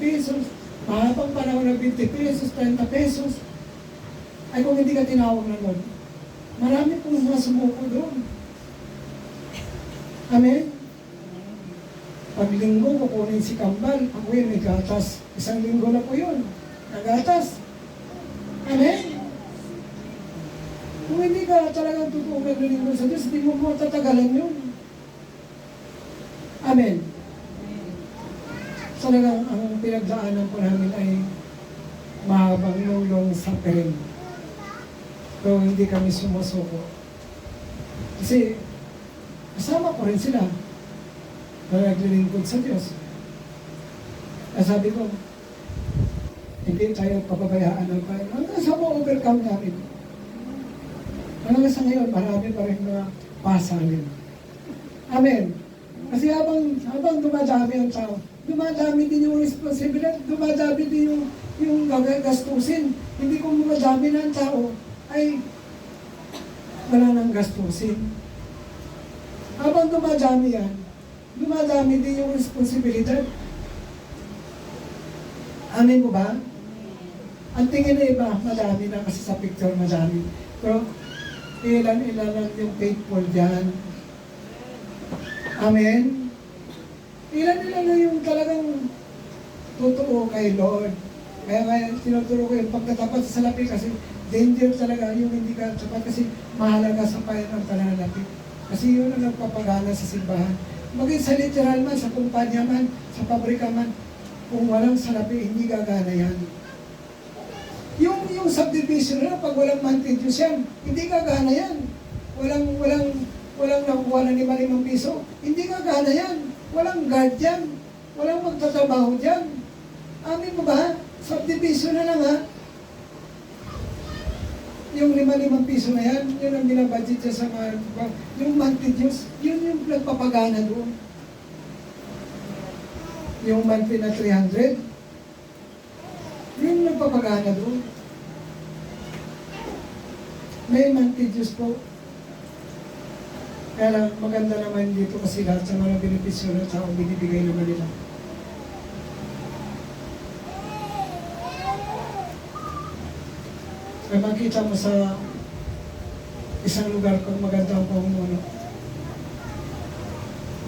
pesos, mahabang panahon na 20 pesos, 30 pesos. Ay kung hindi ka tinawag ng Lord, marami pong mga sumuko doon. Amen? Paglinggo, kukunin si Kambal. Pag uwi, may gatas. Isang linggo na po yun. Nagatas. Amen? Kung hindi ka talagang totoo naglilinggo sa Diyos, hindi mo matatagalan yun. Amen? Talagang ang pinagdaanan po namin ay mahabang long suffering. Pero hindi kami sumusuko. Kasi kasama ko rin sila na naglilingkod sa Diyos. Kaya sabi ko, hindi tayo papabayaan ng Panginoon. Hanggang sa ma-overcome namin. Hanggang sa ngayon, marami pa rin mga pasalin. Amen. Kasi habang dumadami ang tao, dumadami din yung responsibilidad, dumadami din yung gagastusin. Hindi kung dumadami ng tao, ay wala nang gastusin. Habang dumadami yan, dumadami din yung responsibilidad. Amin mo ba? Ang tingin na iba, madami na kasi sa picture madami. Pero ilan lang yung faithful dyan. Amen? Ilan na yung talagang totoo kay Lord. Kaya tinuturo ko yung pagkatapat sa salapi kasi danger talaga yung hindi ka tapat kasi mahalaga sa Panginoon pananalapi. Kasi yun ang nagpapagana sa simbahan. Maging sa literal man, sa kumpanya man, sa pabrika man, kung walang salapi, hindi gagana yan. Yung subdivision na pag walang monthly dues yan, hindi gagana yan. Walang nakukuha na 5 piso, hindi gagana yan. Walang guard yan. Walang magtatrabaho dyan. Amin mo ba? Subdivision na lang ha. Yung 5 piso na yan, yun ang binabudget niya sa mga, yung monthly dues, yun yung nagpapagana doon. Yung monthly na 300, yun nagpapagana doon. May monthly dues po. Kaya lang, maganda naman dito kasi lahat sa mga benepisyo ng tao, binibigay naman nila. Kaya makita mo sa isang lugar kung maganda ang pamumuno,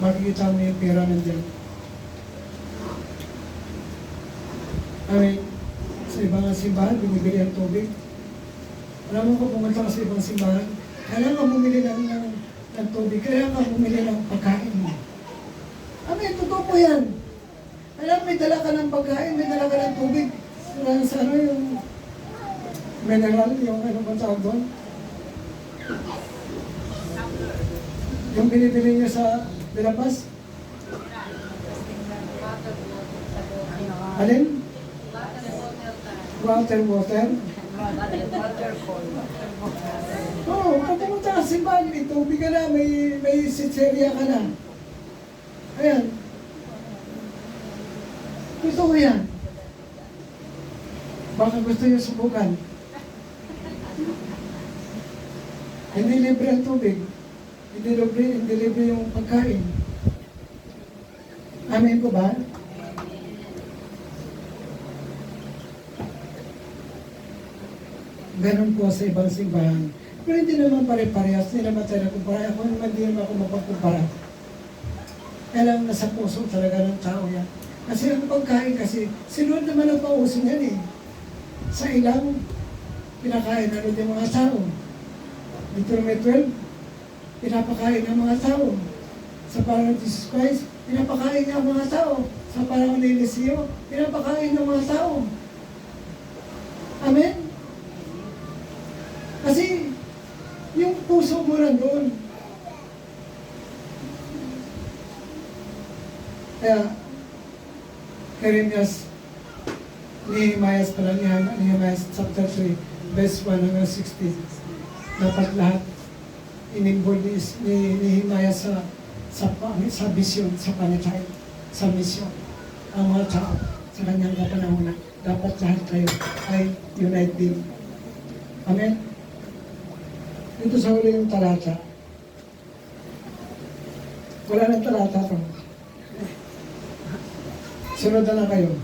makikita mo yung pera nandiyan. Ay, sa ibang simbahan, binibili ang tubig. Alam mo ko, pumunta ka sa ibang simbahan, kailangan bumili ng tubig, kailangan bumili ng pagkain mo. Amen, totoo po yan. Alam, may dala ka ng pagkain, may dala ka ng tubig. Sa ano yung mineral, yung ano ba tawag doon? Yung binibili niyo sa Bilabas? Alin? Water. Oo, pag pumunta ka sa simbahan, may tubig ka na, may sitserya ka na. Ayan. Gusto ko yan. Baka gusto niyo subukan. Hindi libre ang tubig. Hindi libre yung pagkain. Amin po ba? Ganon po sa ibang simbahan. Pero hindi naman pare-parehas. Hindi naman tayo nakumpara. Ako naman hindi naman ako mapagkumpara. Kaya lang nasa puso talaga ng tao yan. Kasi ang pagkain kasi, sinunod naman ang pauso niyan eh. Sa ilang pinakain na rin yung mga tao. Dito may 12, pinapakain ng mga tao. Sa parang Jesus Christ, pinapakain ng mga tao. Sa parang ni Eliseo, pinapakain ng mga tao. Amen? Kasi, yung puso mo nandun. Kaya, Jeremias, Nehemiah pala, Nehemiah chapter 3, verse 1 hanggang 16. Dapat lahat inimbol ni Nehemiah sa vision, sa panitay, sa mission. Ang mga tao sa kanyang kapanahonan, dapat lahat tayo ay united. Amen? Dito sa huli yung talata. Wala nang talata to. Sunod na kayo.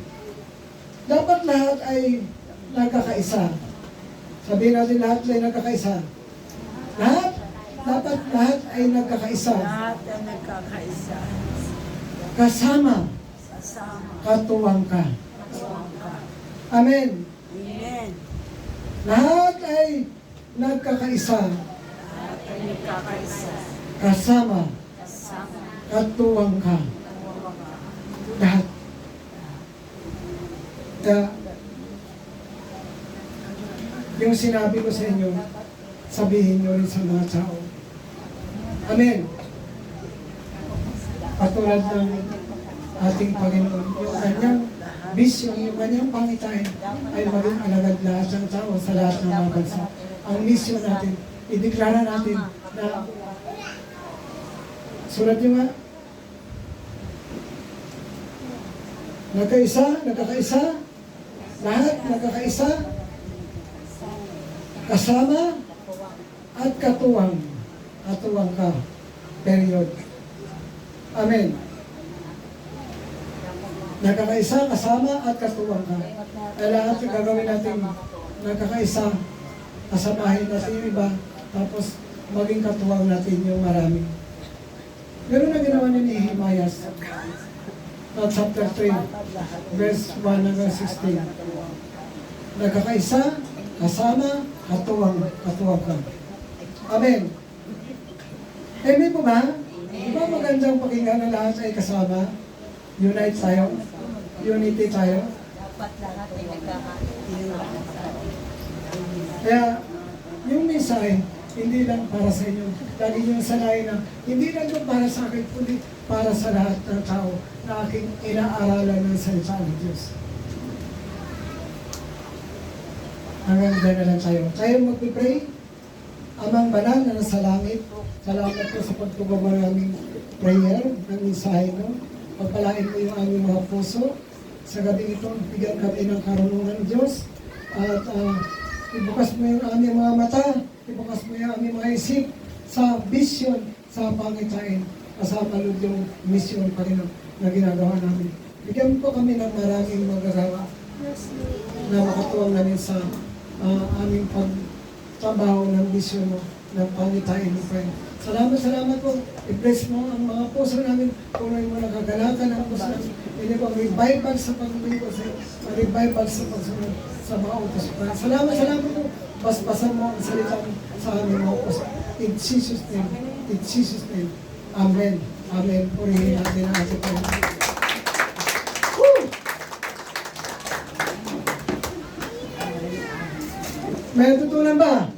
Dapat lahat ay nagkakaisa. Sabihin natin lahat ay nagkakaisa. Lahat? Dapat lahat ay nagkakaisa. Lahat ay nagkakaisa. Kasama, Kasama. katuwang ka. Katuwang ka. Amen. Amen. Lahat ay nagkakaisa. Lahat ay nagkakaisa. Kasama, Kasama. katuwang ka. Katuwang ka. Lahat. Kaya, yung sinabi ko sa inyo, sabihin nyo rin sa mga tao. Amen. Patulad ng ating Panginoon, yung kanyang vision, yung kanyang pangitain ay maging alagad lahat ng tao sa lahat ng mga bansa. Ang mission natin, ideklara natin na sulat nyo nga, nagkakaisa, lahat nagkakaisa, kasama, at katuwang ka. Period. Amen. Nagkakaisa, kasama, at katuwang ka. Kaya lahat yung gagawin natin, nagkakaisa, kasamahin natin yung iba, tapos maging katuwang natin yung marami. Ganun na ginawa ni Nehemiah. Chapter 3, verse 1 hanggang 16. Nagkakaisa, kasama, katuwang ka. Amen. Amen po ba? Di ba magandang pakinggan na lahat ay kasama? Unite tayo? Unity tayo? Dapat lahat ay nagkakaisa. Kaya, yung mensahe, hindi lang para sa inyo. Lagi nyo sanayin na, hindi lang yung para sa akin, kundi para sa lahat ng tao na aking inaaralan ng salita ng Diyos. Hanggang dyan na lang tayo. Tayo magpipray. Amang banal na nasa langit, salamat po sa pagtugaw ng aming prayer, ng mensahe mo. Pagpalain mo yung aming mga puso. Sa gabi ito, bigyan kami ng karunungan, Diyos. At ibukas mo yung aming mga mata, ibukas mo yung aming mga isip sa vision, sa pangitain, kasama Lord yung mission, Panginoon, na ginagawa namin. Bigyan po kami ng maraming magagawa na makatuwang namin sa aming pagtrabaho ng vision mo, ng pangitain mo, Panginoon. Salamat po. I-bless mo ang mga puso namin. Punoy mo ng kagalakan ang puso namin. Hindi po revival sa pagmumingko sa revival sa pagsunod sa mga utos. Salamat po. Basbasan mo ang salita mo sa aming mga puso. In Jesus' name. In Jesus' name. Amen. Amen. Purihin natin ang ating Panginoon. May natutunan ba?